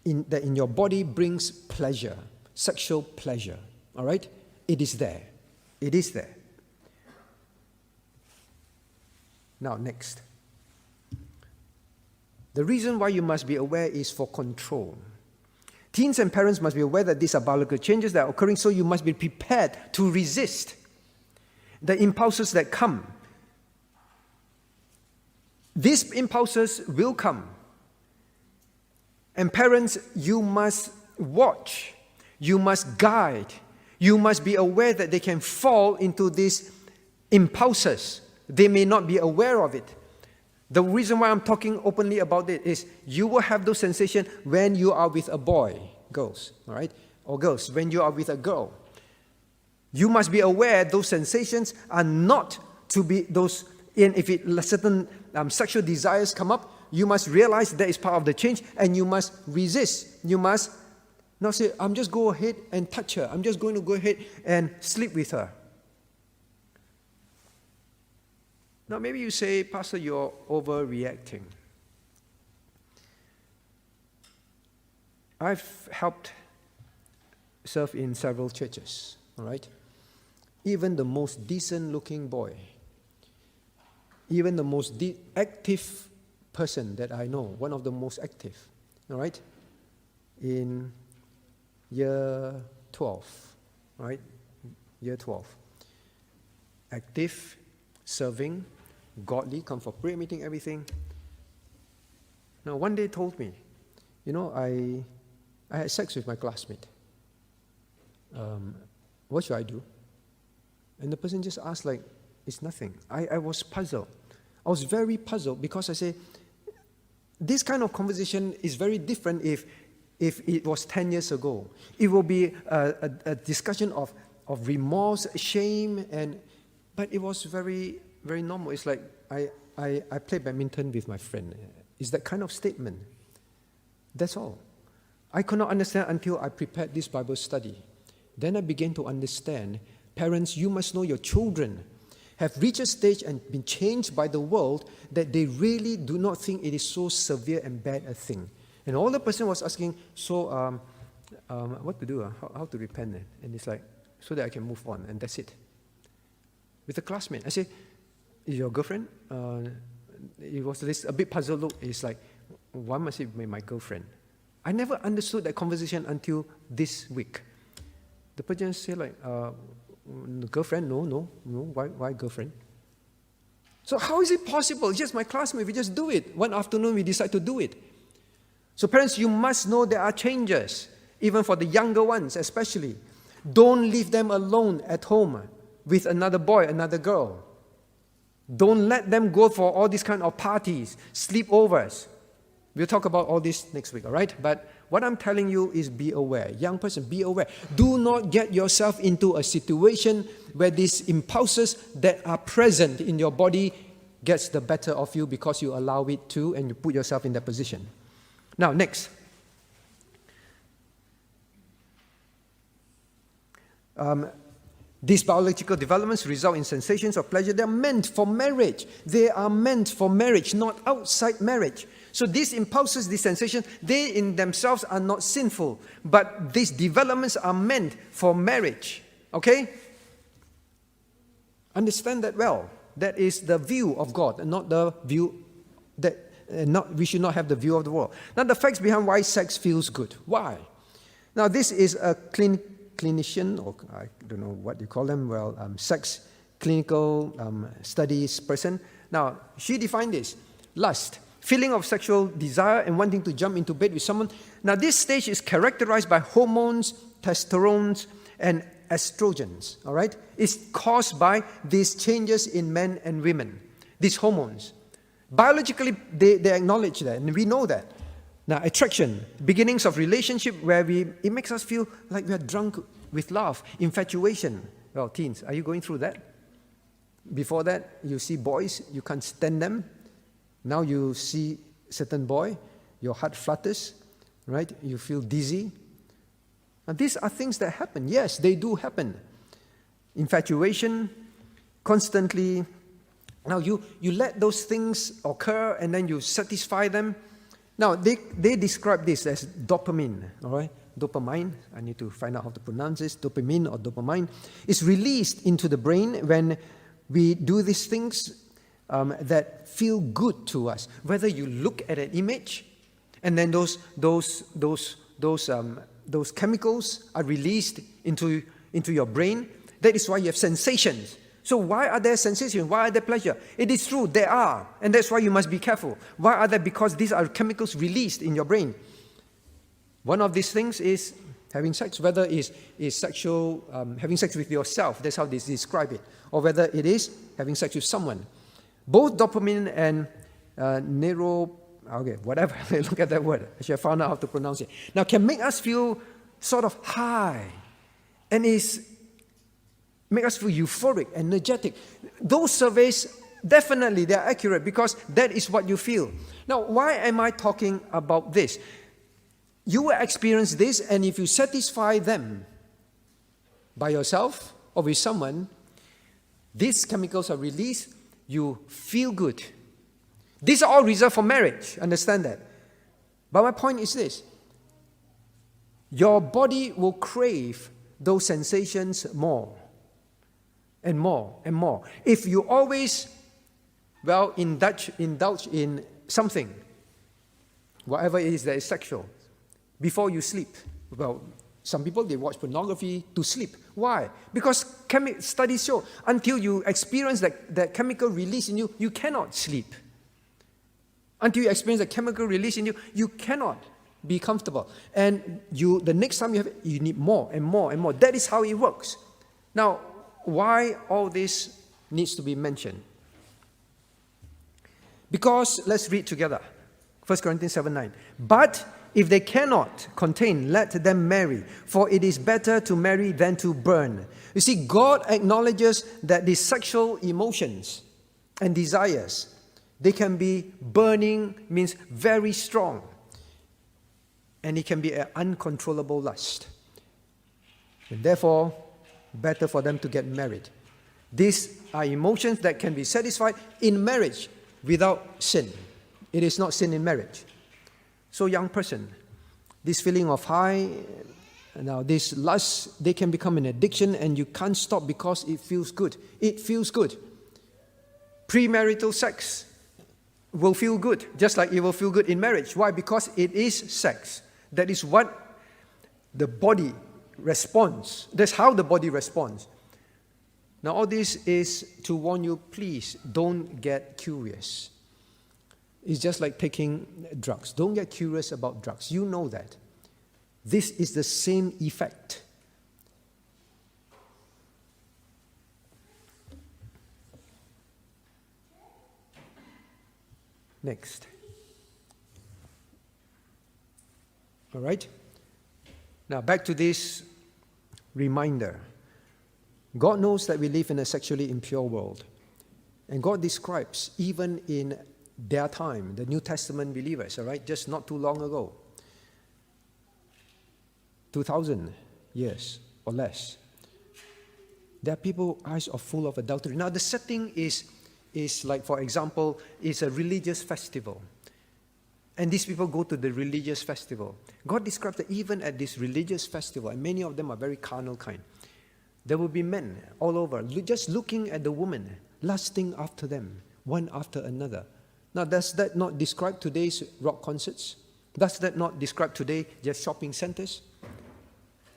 in your body brings pleasure, sexual pleasure. All right? It is there. It is there. Now, next. The reason why you must be aware is for control. Teens and parents must be aware that these are biological changes that are occurring, so you must be prepared to resist the impulses that come. These impulses will come. And parents, you must watch. You must guide. You must be aware that they can fall into these impulses. They may not be aware of it. The reason why I'm talking openly about it is you will have those sensations when you are with a boy, girls, all right? Or girls, when you are with a girl. You must be aware those sensations are not to be those, if certain sexual desires come up, you must realize that is part of the change and you must resist. You must Not say, I'm just go ahead and touch her. I'm just going to go ahead and sleep with her. Now maybe you say, Pastor, you're overreacting. I've helped serve in several churches, all right? Even the most decent-looking boy, even the most active person that I know, one of the most active, all right? In year 12, right? Year 12. Active, serving, godly, come for prayer meeting, everything. Now, one day told me, I had sex with my classmate. What should I do? And the person just asked it's nothing. I was puzzled. I was very puzzled because I say, this kind of conversation is very different if it was 10 years ago. It will be a discussion of remorse, shame, but it was very, very normal. It's like, I play badminton with my friend. It's that kind of statement. That's all. I could not understand until I prepared this Bible study. Then I began to understand, parents, you must know your children have reached a stage and been changed by the world that they really do not think it is so severe and bad a thing. And all the person was asking, so what to do? How to repent? And it's like, so that I can move on, and that's it. With a classmate, I say, is your girlfriend? It was this a bit puzzled look. It's like, why must it be my girlfriend? I never understood that conversation until this week. The person said girlfriend? No. Why girlfriend? So how is it possible? It's just my classmate. We just do it. One afternoon we decide to do it. So parents, you must know there are changes, even for the younger ones especially. Don't leave them alone at home with another boy, another girl. Don't let them go for all these kind of parties, sleepovers. We'll talk about all this next week, all right? But what I'm telling you is be aware. Young person, be aware. Do not get yourself into a situation where these impulses that are present in your body gets the better of you because you allow it to and you put yourself in that position. Now, next. These biological developments result in sensations of pleasure. They're meant for marriage. They are meant for marriage, not outside marriage. So these impulses, these sensations, they in themselves are not sinful. But these developments are meant for marriage. Okay? Understand that well. That is the view of God, and not the view that we should not have the view of the world. Now, the facts behind why sex feels good. Why? Now, this is a clinician, or I don't know what you call them, sex clinical studies person. Now, she defined this. Lust, feeling of sexual desire and wanting to jump into bed with someone. Now, this stage is characterized by hormones, testosterone, and estrogens, all right? It's caused by these changes in men and women, these hormones. Biologically, they acknowledge that, and we know that. Now, attraction, beginnings of relationship where it makes us feel like we are drunk with love, infatuation. Well, teens, are you going through that? Before that, you see boys, you can't stand them. Now you see certain boy, your heart flutters, right? You feel dizzy. Now, these are things that happen. Yes, they do happen. Infatuation, constantly. Now, you let those things occur and then you satisfy them. Now, they describe this as dopamine, all right? Dopamine, I need to find out how to pronounce this, dopamine or dopamine, is released into the brain when we do these things that feel good to us. Whether you look at an image and then those chemicals are released into your brain, that is why you have sensations. So why are there sensations? Why are there pleasure? It is true, there are. And that's why you must be careful. Why are there? Because these are chemicals released in your brain. One of these things is having sex, whether it is sexual, having sex with yourself, that's how they describe it, or whether it is having sex with someone. Both dopamine and whatever, look at that word. I should have found out how to pronounce it. Now, can make us feel sort of high, and make us feel euphoric, energetic. Those surveys, definitely, they are accurate because that is what you feel. Now, why am I talking about this? You will experience this, and if you satisfy them by yourself or with someone, these chemicals are released, you feel good. These are all reserved for marriage, understand that. But my point is this: your body will crave those sensations more and more and more. If you always, indulge in something, whatever it is that is sexual, before you sleep. Well, some people, they watch pornography to sleep. Why? Because studies show until you experience that chemical release in you, you cannot sleep. Until you experience the chemical release in you, you cannot be comfortable. And the next time you have it, you need more and more and more. That is how it works. Now, why all this needs to be mentioned? Because, let's read together. 1 Corinthians 7:9. But if they cannot contain, let them marry, for it is better to marry than to burn. You see, God acknowledges that the sexual emotions and desires, they can be burning, means very strong. And it can be an uncontrollable lust. And therefore, better for them to get married. These are emotions that can be satisfied in marriage without sin. It is not sin in marriage. So young person, this feeling of high, now this lust, they can become an addiction and you can't stop because it feels good. It feels good. Premarital sex will feel good, just like it will feel good in marriage. Why? Because it is sex. That is what the body responds. That's how the body responds. Now all this is to warn you, please don't get curious. It's just like taking drugs. Don't get curious about drugs. You know that. This is the same effect. Next. All right? Now back to this reminder. God knows that we live in a sexually impure world. And God describes, even in their time, the New Testament believers, all right, just not too long ago, 2,000 years or less, there are people, eyes are full of adultery. Now the setting is like, for example, it's a religious festival. And these people go to the religious festival. God describes that even at this religious festival, and many of them are very carnal kind, there will be men all over, just looking at the woman, lusting after them, one after another. Now, does that not describe today's rock concerts? Does that not describe today just shopping centers?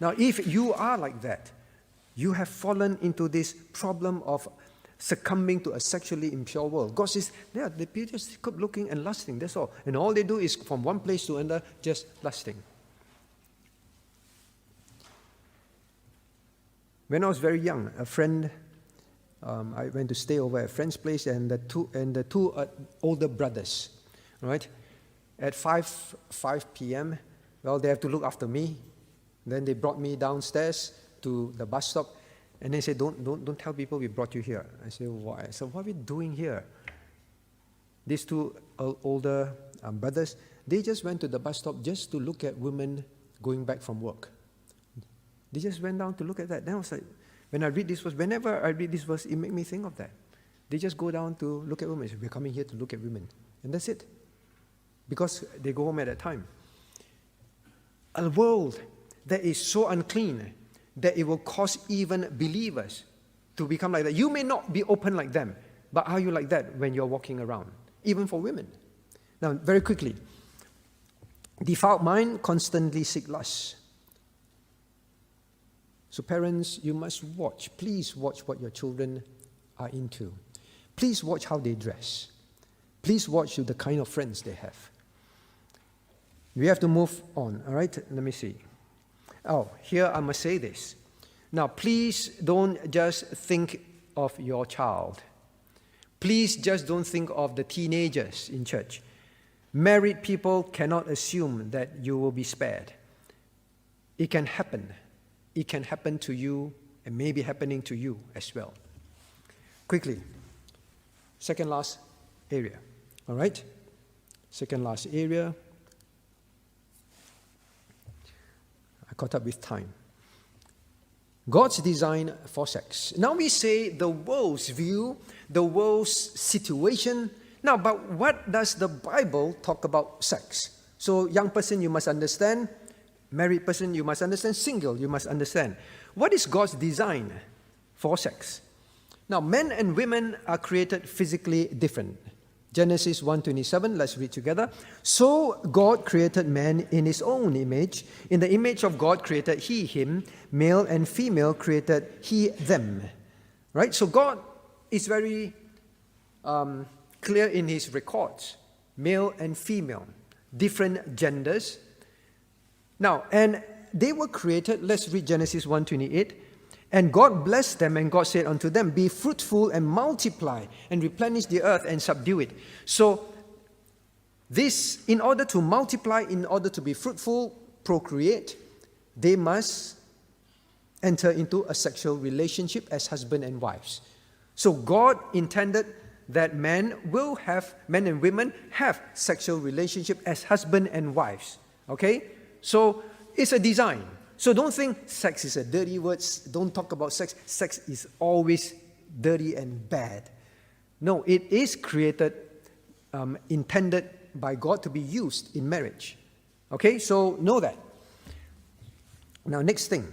Now, if you are like that, you have fallen into this problem of succumbing to a sexually impure world. God says, yeah, the people just keep looking and lusting, that's all. And all they do is from one place to another, just lusting. When I was very young, a friend, I went to stay over at a friend's place, and the two older brothers, right? At 5 p.m., well, they have to look after me. Then they brought me downstairs to the bus stop, and they said, don't tell people we brought you here. I said, why? So what are we doing here? These two older brothers, they just went to the bus stop just to look at women going back from work. They just went down to look at that. Then I was like, when I read this verse, whenever I read this verse, it makes me think of that. They just go down to look at women. Say, we're coming here to look at women. And that's it. Because they go home at that time. A world that is so unclean that it will cause even believers to become like that. You may not be open like them, but are you like that when you're walking around? Even for women. Now, very quickly. Defiled mind constantly seek lust. So parents, you must watch. Please watch what your children are into. Please watch how they dress. Please watch the kind of friends they have. We have to move on, all right? Let me see. Oh, here I must say this. Now, please don't just think of your child. Please just don't think of the teenagers in church. Married people cannot assume that you will be spared. It can happen. It can happen to you and may be happening to you as well. Quickly, second last area, all right? Second last area. caught up with time. God's design for sex. Now we say the world's view, the world's situation. Now, but what does the Bible talk about sex? So, young person, you must understand. Married person, you must understand. Single, you must understand. What is God's design for sex? Now, men and women are created physically different. Genesis 1:27, let's read together. So God created man in his own image. In the image of God created he him. Male and female created he them. Right? So God is very clear in his records. Male and female. Different genders. Now, and they were created, let's read Genesis 1:28. And God blessed them, and God said unto them, be fruitful and multiply, and replenish the earth and subdue it. So, this, in order to multiply, in order to be fruitful, procreate, they must enter into a sexual relationship as husband and wives. So, God intended that men and women have sexual relationship as husband and wives. Okay? So, it's a design. So don't think sex is a dirty word. Don't talk about sex. Sex is always dirty and bad. No, it is created, intended by God to be used in marriage. Okay, so know that. Now, next thing.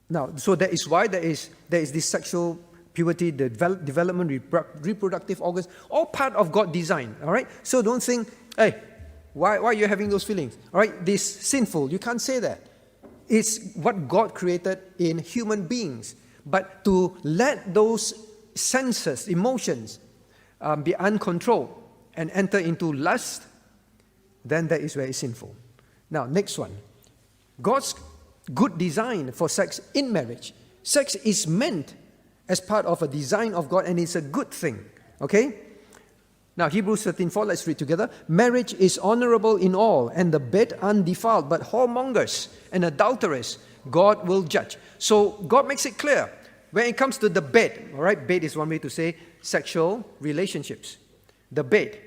Now, so that is why there is this sexual puberty, the development, reproductive organs, all part of God's design. All right, so don't think, hey, why are you having those feelings? All right, this sinful. You can't say that. It's what God created in human beings. But to let those senses, emotions, be uncontrolled and enter into lust, then that is very sinful. Now, next one. God's good design for sex in marriage. Sex is meant as part of a design of God, and it's a good thing. Okay? Now, Hebrews 13:4, let's read together. Marriage is honorable in all, and the bed undefiled, but whoremongers and adulterers God will judge. So, God makes it clear. When it comes to the bed, all right, bed is one way to say sexual relationships. The bed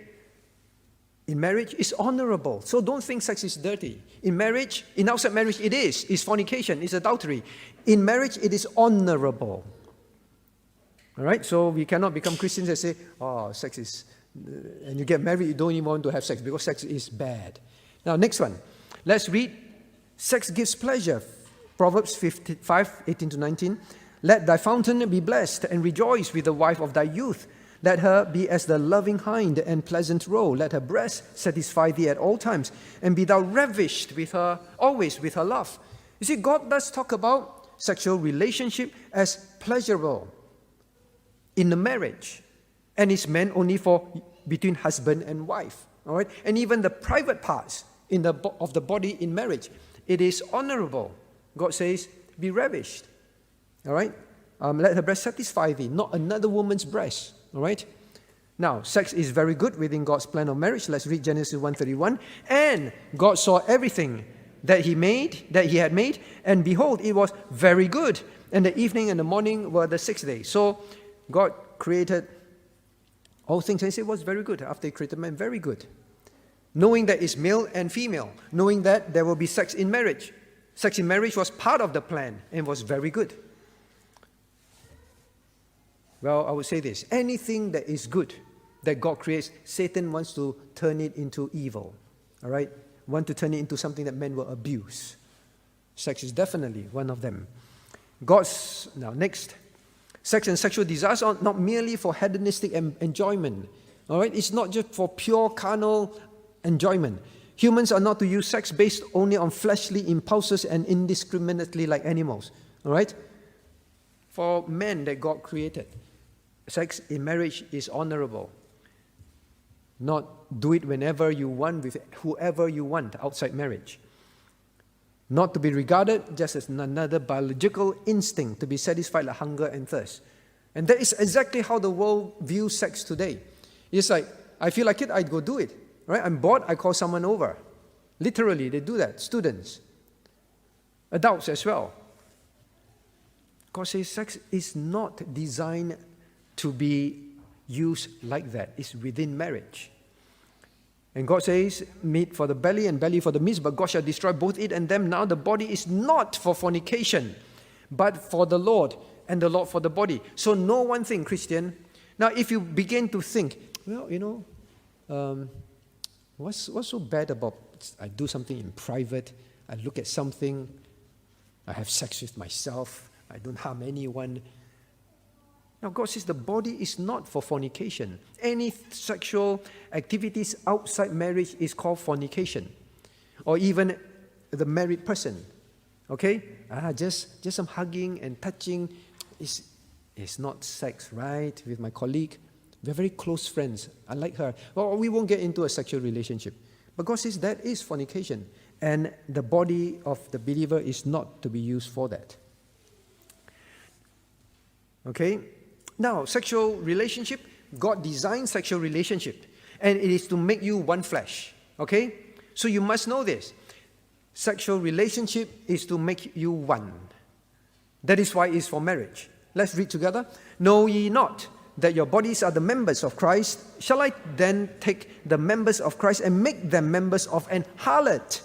in marriage is honorable. So, don't think sex is dirty. In marriage, in outside marriage, it is. It's fornication, it's adultery. In marriage, it is honorable. All right, so we cannot become Christians and say, oh, sex is... and you get married, you don't even want to have sex because sex is bad. Now, next one. Let's read. Sex gives pleasure. Proverbs 5:18-19. Let thy fountain be blessed, and rejoice with the wife of thy youth. Let her be as the loving hind and pleasant roe. Let her breast satisfy thee at all times, and be thou ravished with her, always with her love. You see, God does talk about sexual relationship as pleasurable in the marriage. And it's meant only for between husband and wife, all right? And even the private parts of the body in marriage, it is honorable. God says, be ravished, all right? Let her breast satisfy thee, not another woman's breast, all right? Now, sex is very good within God's plan of marriage. Let's read Genesis 1:31. And God saw everything that he had made, and behold, it was very good. And the evening and the morning were the sixth day. So God created all things, and it was very good. After he created man, very good. Knowing that it's male and female. Knowing that there will be sex in marriage. Sex in marriage was part of the plan and was very good. Well, I would say this. Anything that is good, that God creates, Satan wants to turn it into evil. All right? Want to turn it into something that men will abuse. Sex is definitely one of them. Now, next. Sex and sexual desires are not merely for hedonistic enjoyment. All right? It's not just for pure carnal enjoyment. Humans are not to use sex based only on fleshly impulses and indiscriminately like animals. All right? For men that God created, sex in marriage is honorable. Not do it whenever you want with whoever you want outside marriage. Not to be regarded just as another biological instinct to be satisfied like hunger and thirst. And that is exactly how the world views sex today. It's like, I feel like it, I'd go do it. Right? I'm bored, I call someone over. Literally, they do that. Students. Adults as well. God says sex is not designed to be used like that. It's within marriage. And God says, meat for the belly and belly for the meat, but God shall destroy both it and them. Now the body is not for fornication, but for the Lord, and the Lord for the body. So know one thing, Christian. Now if you begin to think, well, what's so bad about I do something in private, I look at something, I have sex with myself, I don't harm anyone. Now God says the body is not for fornication. Any sexual activities outside marriage is called fornication. Or even the married person. Okay? Just some hugging and touching is not sex, right? With my colleague. We're very close friends. I like her. Well, we won't get into a sexual relationship. But God says that is fornication. And the body of the believer is not to be used for that. Okay? Now, sexual relationship, God designed sexual relationship. And it is to make you one flesh. Okay? So you must know this. Sexual relationship is to make you one. That is why it's for marriage. Let's read together. Know ye not that your bodies are the members of Christ? Shall I then take the members of Christ and make them members of an harlot?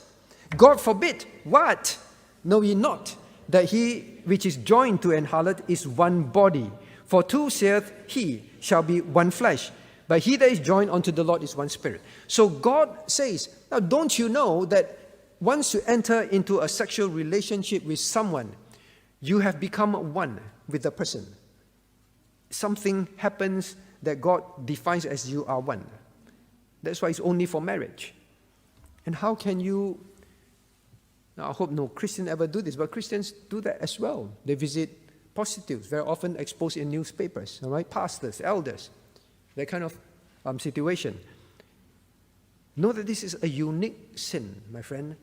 God forbid. What? Know ye not that he which is joined to an harlot is one body? For two saith he, shall be one flesh. But he that is joined unto the Lord is one spirit. So God says, now don't you know that once you enter into a sexual relationship with someone, you have become one with the person. Something happens that God defines as you are one. That's why it's only for marriage. And how can you... Now, I hope no Christian ever do this, but Christians do that as well. They visit prostitutes, very often exposed in newspapers, all right? Pastors, elders, that kind of situation. Know that this is a unique sin, my friend.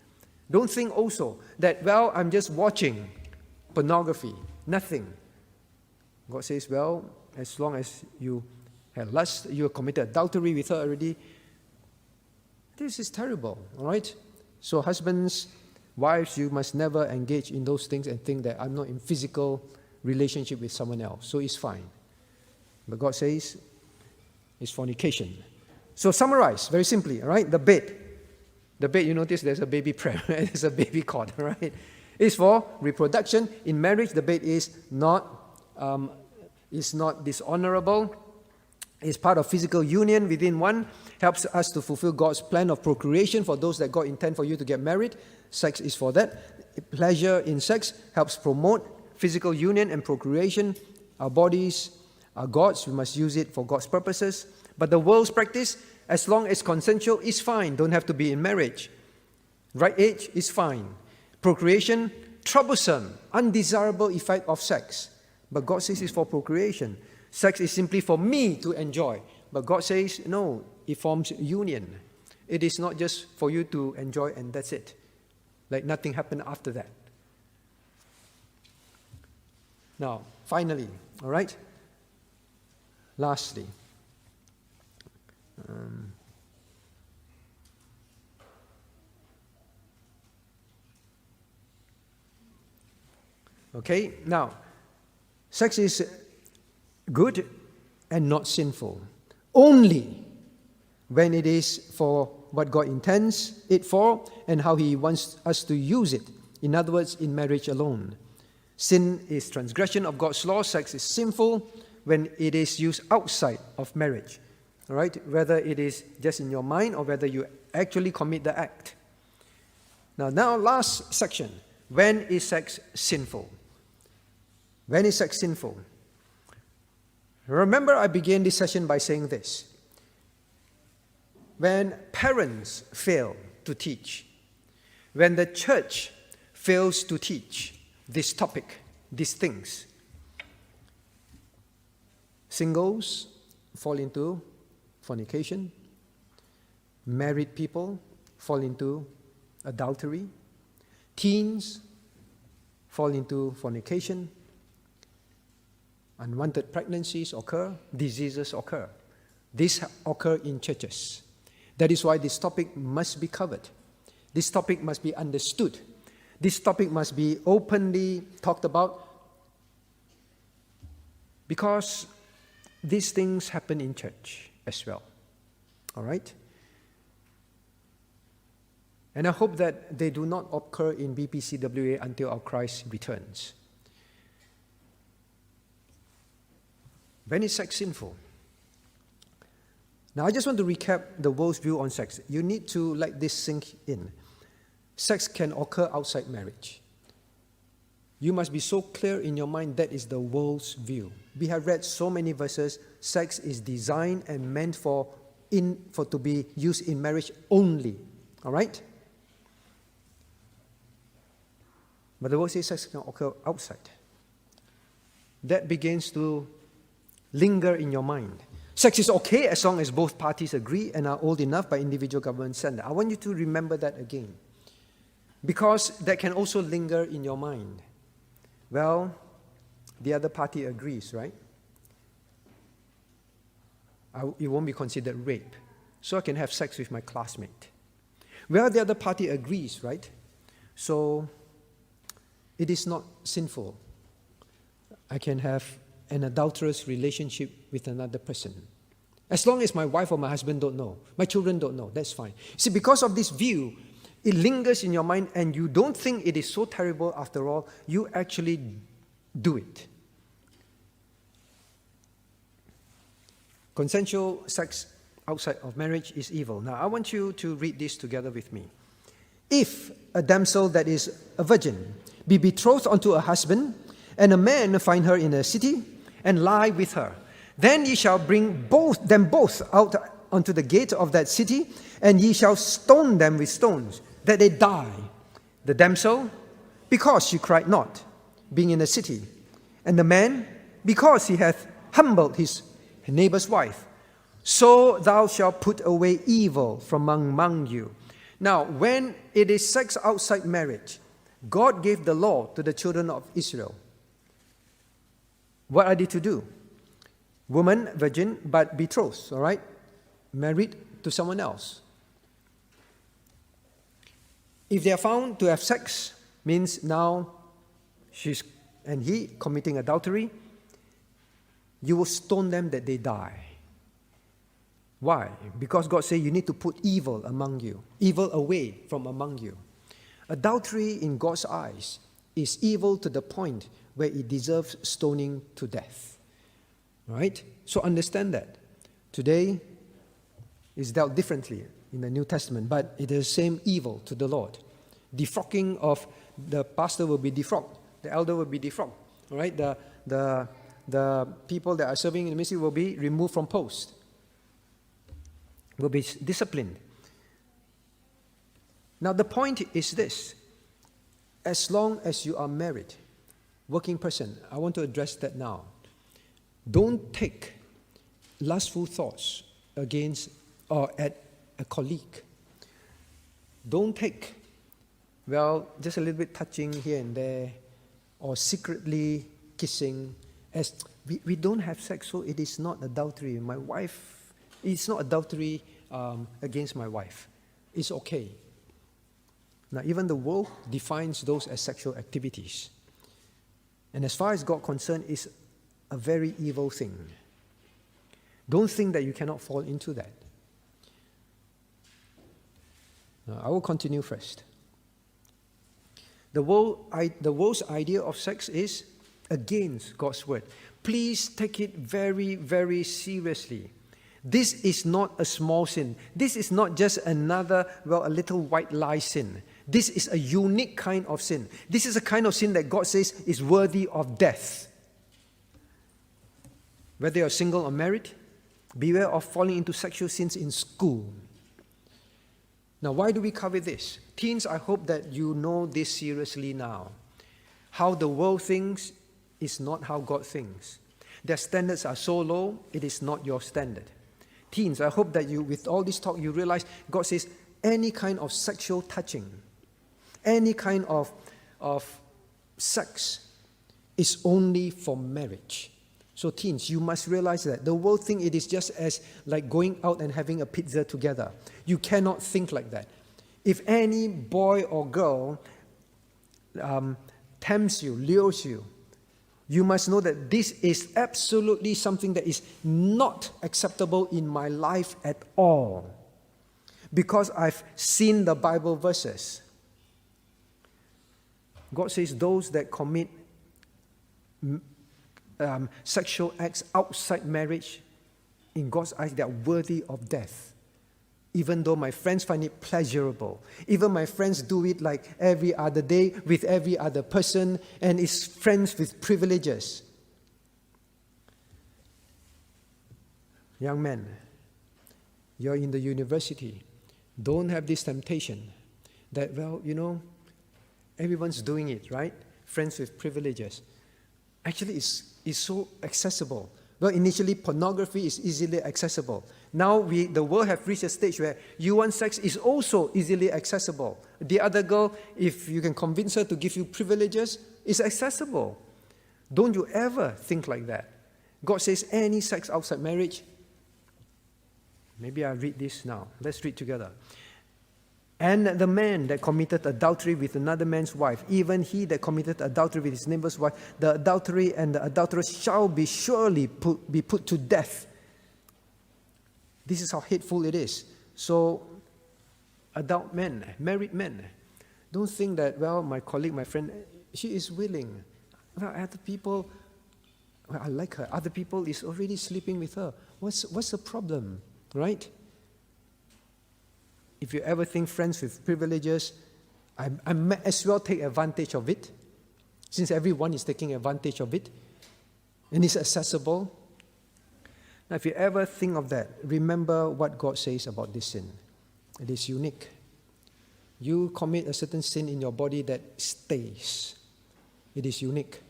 Don't think also that, well, I'm just watching pornography, nothing. God says, well, as long as you have lust, you have committed adultery with her already. This is terrible, all right? So husbands, wives, you must never engage in those things and think that I'm not in physical relationship with someone else, so it's fine. But God says it's fornication. So summarize very simply, all right? The bed, you notice there's a baby pram, right? There's a baby cot, all right? It's for reproduction. In marriage, the bed is not dishonorable. It's part of physical union within one. Helps us to fulfill God's plan of procreation for those that God intend for you to get married. Sex is for that. Pleasure in sex helps promote physical union and procreation. Our bodies are God's. We must use it for God's purposes. But the world's practice, as long as consensual, is fine. Don't have to be in marriage. Right age is fine. Procreation, troublesome, undesirable effect of sex. But God says it's for procreation. Sex is simply for me to enjoy. But God says, no, it forms union. It is not just for you to enjoy and that's it. Like nothing happened after that. Now, finally, all right? Lastly, okay, now, sex is good and not sinful, only when it is for what God intends it for and how He wants us to use it. In other words, in marriage alone. Sin is transgression of God's law. Sex is sinful when it is used outside of marriage. All right? Whether it is just in your mind or whether you actually commit the act. Now, last section. When is sex sinful? When is sex sinful? Remember, I began this session by saying this. When parents fail to teach, when the church fails to teach this topic, these things, singles fall into fornication, married people fall into adultery, teens fall into fornication, unwanted pregnancies occur, diseases occur. These occur in churches. That is why this topic must be covered. This topic must be understood. This topic must be openly talked about because these things happen in church as well. All right? And I hope that they do not occur in BPCWA until our Christ returns. When is sex sinful? Now, I just want to recap the world's view on sex. You need to let this sink in. Sex can occur outside marriage. You must be so clear in your mind that is the world's view. We have read so many verses. Sex is designed and meant for to be used in marriage only. All right? But the world says sex can occur outside. That begins to linger in your mind. Sex is okay as long as both parties agree and are old enough by individual government standard. I want you to remember that again. Because that can also linger in your mind. Well, the other party agrees, right? It won't be considered rape. So I can have sex with my classmate. Well, the other party agrees, right? So it is not sinful. I can have an adulterous relationship with another person. As long as my wife or my husband don't know, my children don't know, that's fine. See, because of this view, it lingers in your mind and you don't think it is so terrible after all, you actually do it. Consensual sex outside of marriage is evil. Now, I want you to read this together with me. If a damsel that is a virgin be betrothed unto a husband, and a man find her in a city, and lie with her, then ye shall bring them both out unto the gate of that city, and ye shall stone them with stones, that they die. The damsel, because she cried not, being in a city, and the man, because he hath humbled his neighbor's wife. So thou shalt put away evil from among you. Now, when it is sex outside marriage, God gave the law to the children of Israel. What are they to do? Woman, virgin, but betrothed, all right? Married to someone else. If they are found to have sex, means now she's and he committing adultery, you will stone them that they die. Why? Because God said you need to put evil among you, evil away from among you. Adultery in God's eyes is evil to the point where it deserves stoning to death. Right? So understand that. Today is dealt differently in the New Testament, but it is the same evil to the Lord. Defrocking of the pastor will be defrocked. The elder will be defrocked. All right? The people that are serving in the ministry will be removed from post. Will be disciplined. Now the point is this. As long as you are married, working person, I want to address that now. Don't take lustful thoughts against or at a colleague. Don't take, just a little bit touching here and there, or secretly kissing. As we don't have sex, so it is not adultery. My wife, it's not adultery against my wife. It's okay. Now, even the world defines those as sexual activities. And as far as God is concerned, it's a very evil thing. Don't think that you cannot fall into that. Now, I will continue first. The world's idea of sex is against God's word. Please take it very, very seriously. This is not a small sin. This is not just another, a little white lie sin. This is a unique kind of sin. This is a kind of sin that God says is worthy of death. Whether you're single or married, beware of falling into sexual sins in school. Now, why do we cover this? Teens, I hope that you know this seriously now. How the world thinks is not how God thinks. Their standards are so low, it is not your standard. Teens, I hope that you, with all this talk, you realize God says any kind of sexual touching, any kind of sex is only for marriage. So teens, you must realize that the world thinks it is just as like going out and having a pizza together. You cannot think like that. If any boy or girl tempts you, lures you, you must know that this is absolutely something that is not acceptable in my life at all. because I've seen the Bible verses. God says those that commit sexual acts outside marriage, in God's eyes, they are worthy of death. Even though my friends find it pleasurable, even my friends do it like every other day with every other person, and is friends with privileges. Young men, you're in the university. Don't have this temptation that, well, everyone's doing it, right? Friends with privileges. Actually, it's so accessible. Well, initially, pornography is easily accessible. Now, the world have reached a stage where you want sex is also easily accessible. The other girl, if you can convince her to give you privileges, is accessible. Don't you ever think like that. God says any sex outside marriage. Maybe I'll read this now. Let's read together. And the man that committed adultery with another man's wife, even he that committed adultery with his neighbor's wife, the adultery and the adulteress shall be surely be put to death. This is how hateful it is. So, adult men, married men, don't think that, well, my colleague, my friend, she is willing. Well, other people, well, I like her. Other people is already sleeping with her. What's the problem, right? If you ever think friends with privileges, I might as well take advantage of it, since everyone is taking advantage of it, and it's accessible. Now, if you ever think of that, remember what God says about this sin. It is unique. You commit a certain sin in your body that stays. It is unique.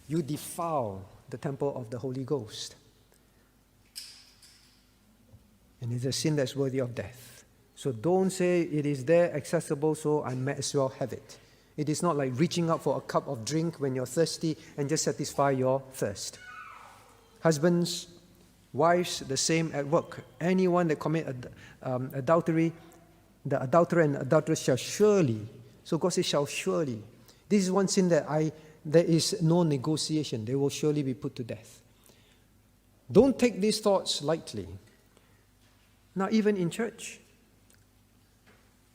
You defile the temple of the Holy Ghost. And it's a sin that's worthy of death. So don't say it is there accessible, so I might as well have it. It is not like reaching out for a cup of drink when you're thirsty and just satisfy your thirst. Husbands, wives, the same at work. Anyone that commit adultery, the adulterer and adulteress shall surely. So God says, shall surely. This is one sin that there is no negotiation. They will surely be put to death. Don't take these thoughts lightly. Now, even in church,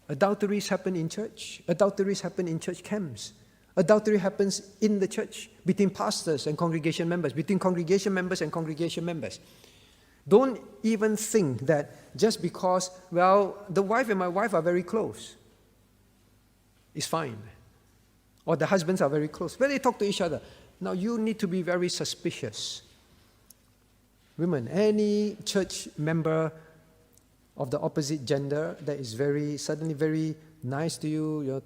adulteries happen in church. Adulteries happen in church camps. Adultery happens in the church, between pastors and congregation members, between congregation members and congregation members. Don't even think that just because, well, the wife and my wife are very close, it's fine. Or the husbands are very close. Well, they talk to each other. Now, you need to be very suspicious. Women, any church member of the opposite gender that is suddenly very nice to you, you're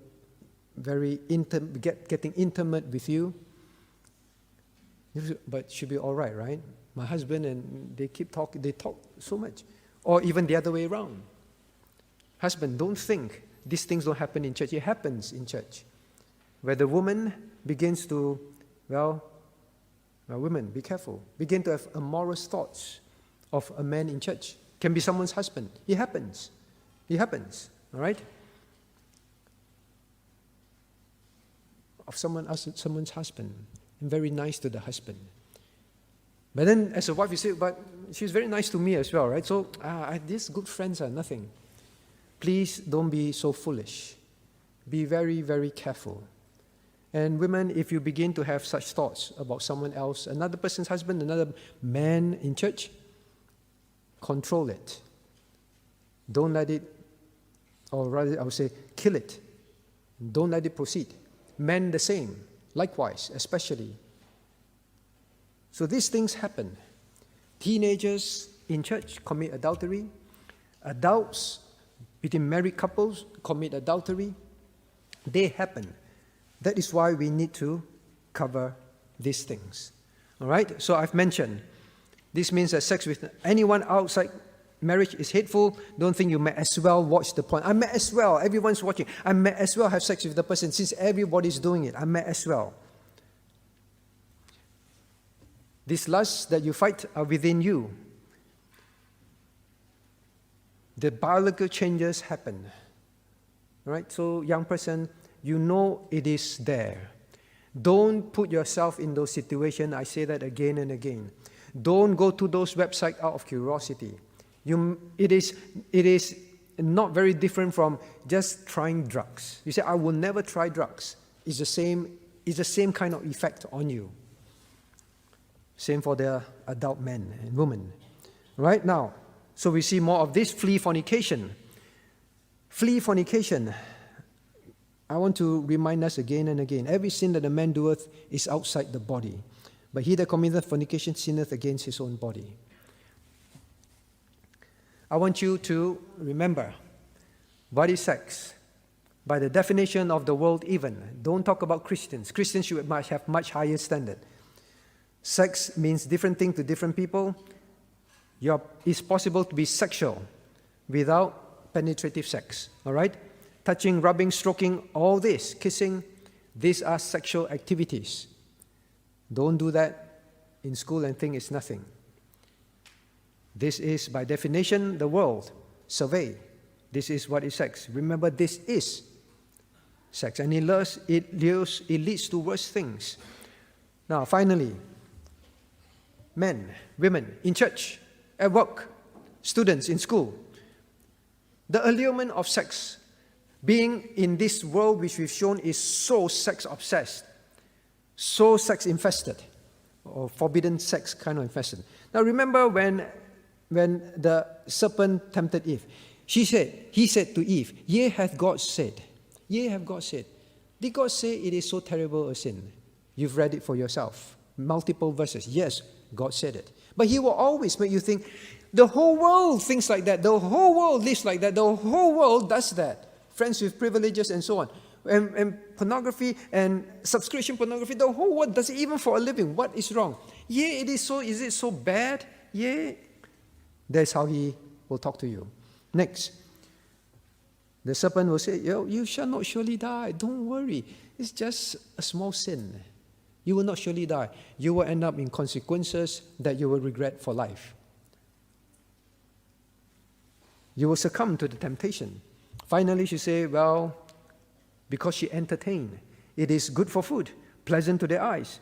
very getting intimate with you, but should be all right, right? My husband and they talk so much. Or even the other way around. Husband, don't think these things don't happen in church. It happens in church. Where the woman begins to, women, be careful, begin to have amorous thoughts of a man in church. Can be someone's husband. It happens. It happens. All right? Of someone's husband. And very nice to the husband. But then as a wife, you say, but she's very nice to me as well, right? So these good friends are nothing. Please don't be so foolish. Be very, very careful. And women, if you begin to have such thoughts about someone else, another person's husband, another man in church, control it. Don't let it, or rather I would say, kill it. Don't let it proceed. Men the same, likewise, especially. So these things happen. Teenagers in church commit adultery. Adults between married couples commit adultery. They happen. That is why we need to cover these things. All right? So I've mentioned, this means that sex with anyone outside marriage is hateful. Don't think you may as well watch the porn. I may as well. Everyone's watching. I may as well have sex with the person since everybody's doing it. I may as well. These lusts that you fight are within you. The biological changes happen. All right? So, young person, you know it is there. Don't put yourself in those situations. I say that again and again. Don't go to those websites out of curiosity. It is not very different from just trying drugs. You say, I will never try drugs. It's the same kind of effect on you. Same for the adult men and women. Right now, so we see more of this. Flee fornication. Flee fornication. I want to remind us again and again. Every sin that a man doeth is outside the body. But he that committeth fornication sinneth against his own body. I want you to remember, what is sex? By the definition of the world even. Don't talk about Christians. Christians should have much higher standard. Sex means different things to different people. It's possible to be sexual without penetrative sex. All right? Touching, rubbing, stroking, all this, kissing, these are sexual activities. Don't do that in school and think it's nothing. This is, by definition, the world. Survey. This is what is sex. Remember, this is sex. And it leads to worse things. Now, finally, men, women, in church, at work, students in school. The allurement of sex, being in this world which we've shown is so sex-obsessed, so sex-infested, or forbidden sex kind of infested. Now remember when the serpent tempted Eve, he said to Eve, Yea hath God said. Did God say it is so terrible a sin? You've read it for yourself. Multiple verses. Yes, God said it. But he will always make you think, the whole world thinks like that, the whole world lives like that, the whole world does that. Friends with privileges and so on. And pornography and subscription pornography, the whole world does it even for a living. What is wrong? It is so. Is it so bad? That's how he will talk to you. Next, the serpent will say, you shall not surely die. Don't worry. It's just a small sin. You will not surely die. You will end up in consequences that you will regret for life. You will succumb to the temptation. Finally, she say, because she entertained, it is good for food, pleasant to the eyes.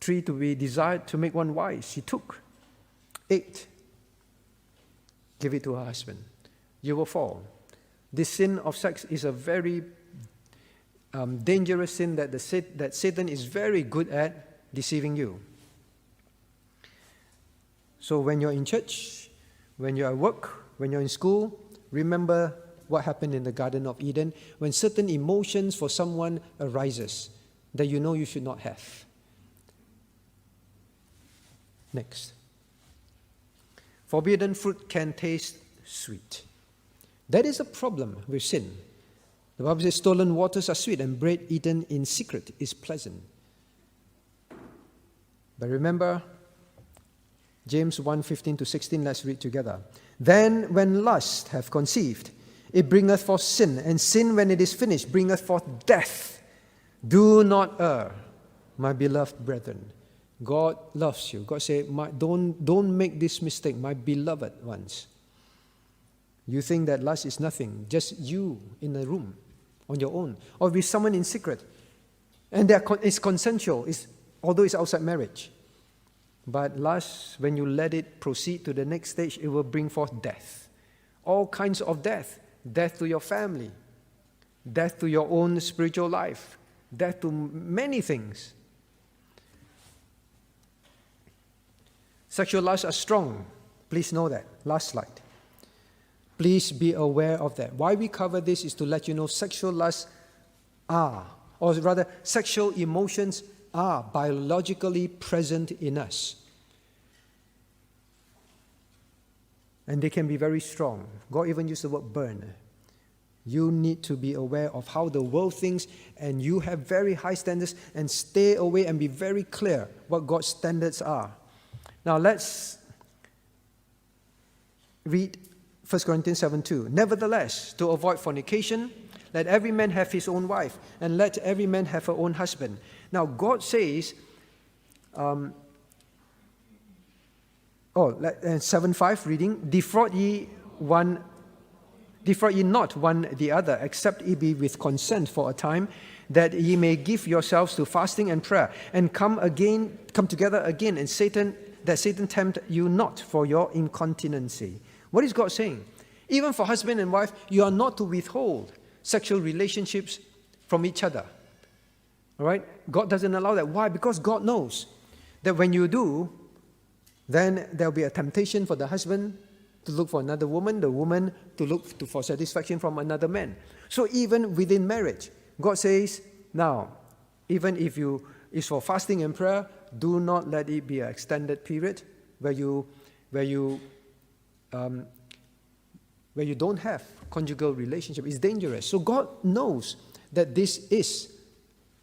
Tree to be desired to make one wise. She took. 8. Give it to her husband. You will fall. This sin of sex is a very dangerous sin that Satan is very good at deceiving you. So when you're in church, when you're at work, when you're in school, remember what happened in the Garden of Eden when certain emotions for someone arises that you know you should not have. Next. Forbidden fruit can taste sweet. That is a problem with sin. The Bible says stolen waters are sweet and bread eaten in secret is pleasant. But remember, James 1:15-16, let's read together. Then when lust hath conceived, it bringeth forth sin, and sin when it is finished bringeth forth death. Do not err, my beloved brethren. God loves you. God said, don't make this mistake, my beloved ones. You think that lust is nothing, just you in a room on your own, or with someone in secret. And it's consensual, although it's outside marriage. But lust, when you let it proceed to the next stage, it will bring forth death. All kinds of death. Death to your family. Death to your own spiritual life. Death to many things. Sexual lusts are strong. Please know that. Last slide. Please be aware of that. Why we cover this is to let you know sexual lusts are, or rather sexual emotions are biologically present in us. And they can be very strong. God even used the word burn. You need to be aware of how the world thinks, and you have very high standards, and stay away and be very clear what God's standards are. Now let's read 1 Corinthians 7:2. Nevertheless, to avoid fornication, let every man have his own wife, and let every man have her own husband. Now God says, 7:5 reading, defraud ye not one the other, except ye be with consent for a time, that ye may give yourselves to fasting and prayer, and come together again, and Satan tempt you not for your incontinency. What is God saying? Even for husband and wife, you are not to withhold sexual relationships from each other. All right? God doesn't allow that. Why? Because God knows that when you do, then there will be a temptation for the husband to look for another woman, the woman to look for satisfaction from another man. So even within marriage, God says, now, even if it's for fasting and prayer, do not let it be an extended period where you don't have conjugal relationship. It's dangerous. So God knows that this is,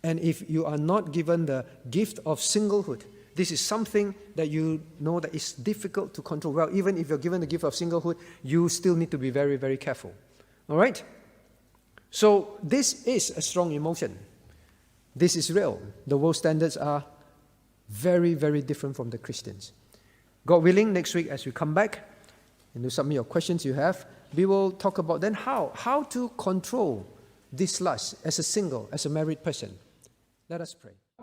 and if you are not given the gift of singlehood, this is something that you know that is difficult to control. Well, even if you're given the gift of singlehood, you still need to be very, very careful. All right? So this is a strong emotion. This is real. The world standards are very, very different from the Christians. God willing, next week as we come back and you submit your questions you have, we will talk about then how to control this lust as a single, as a married person. Let us pray.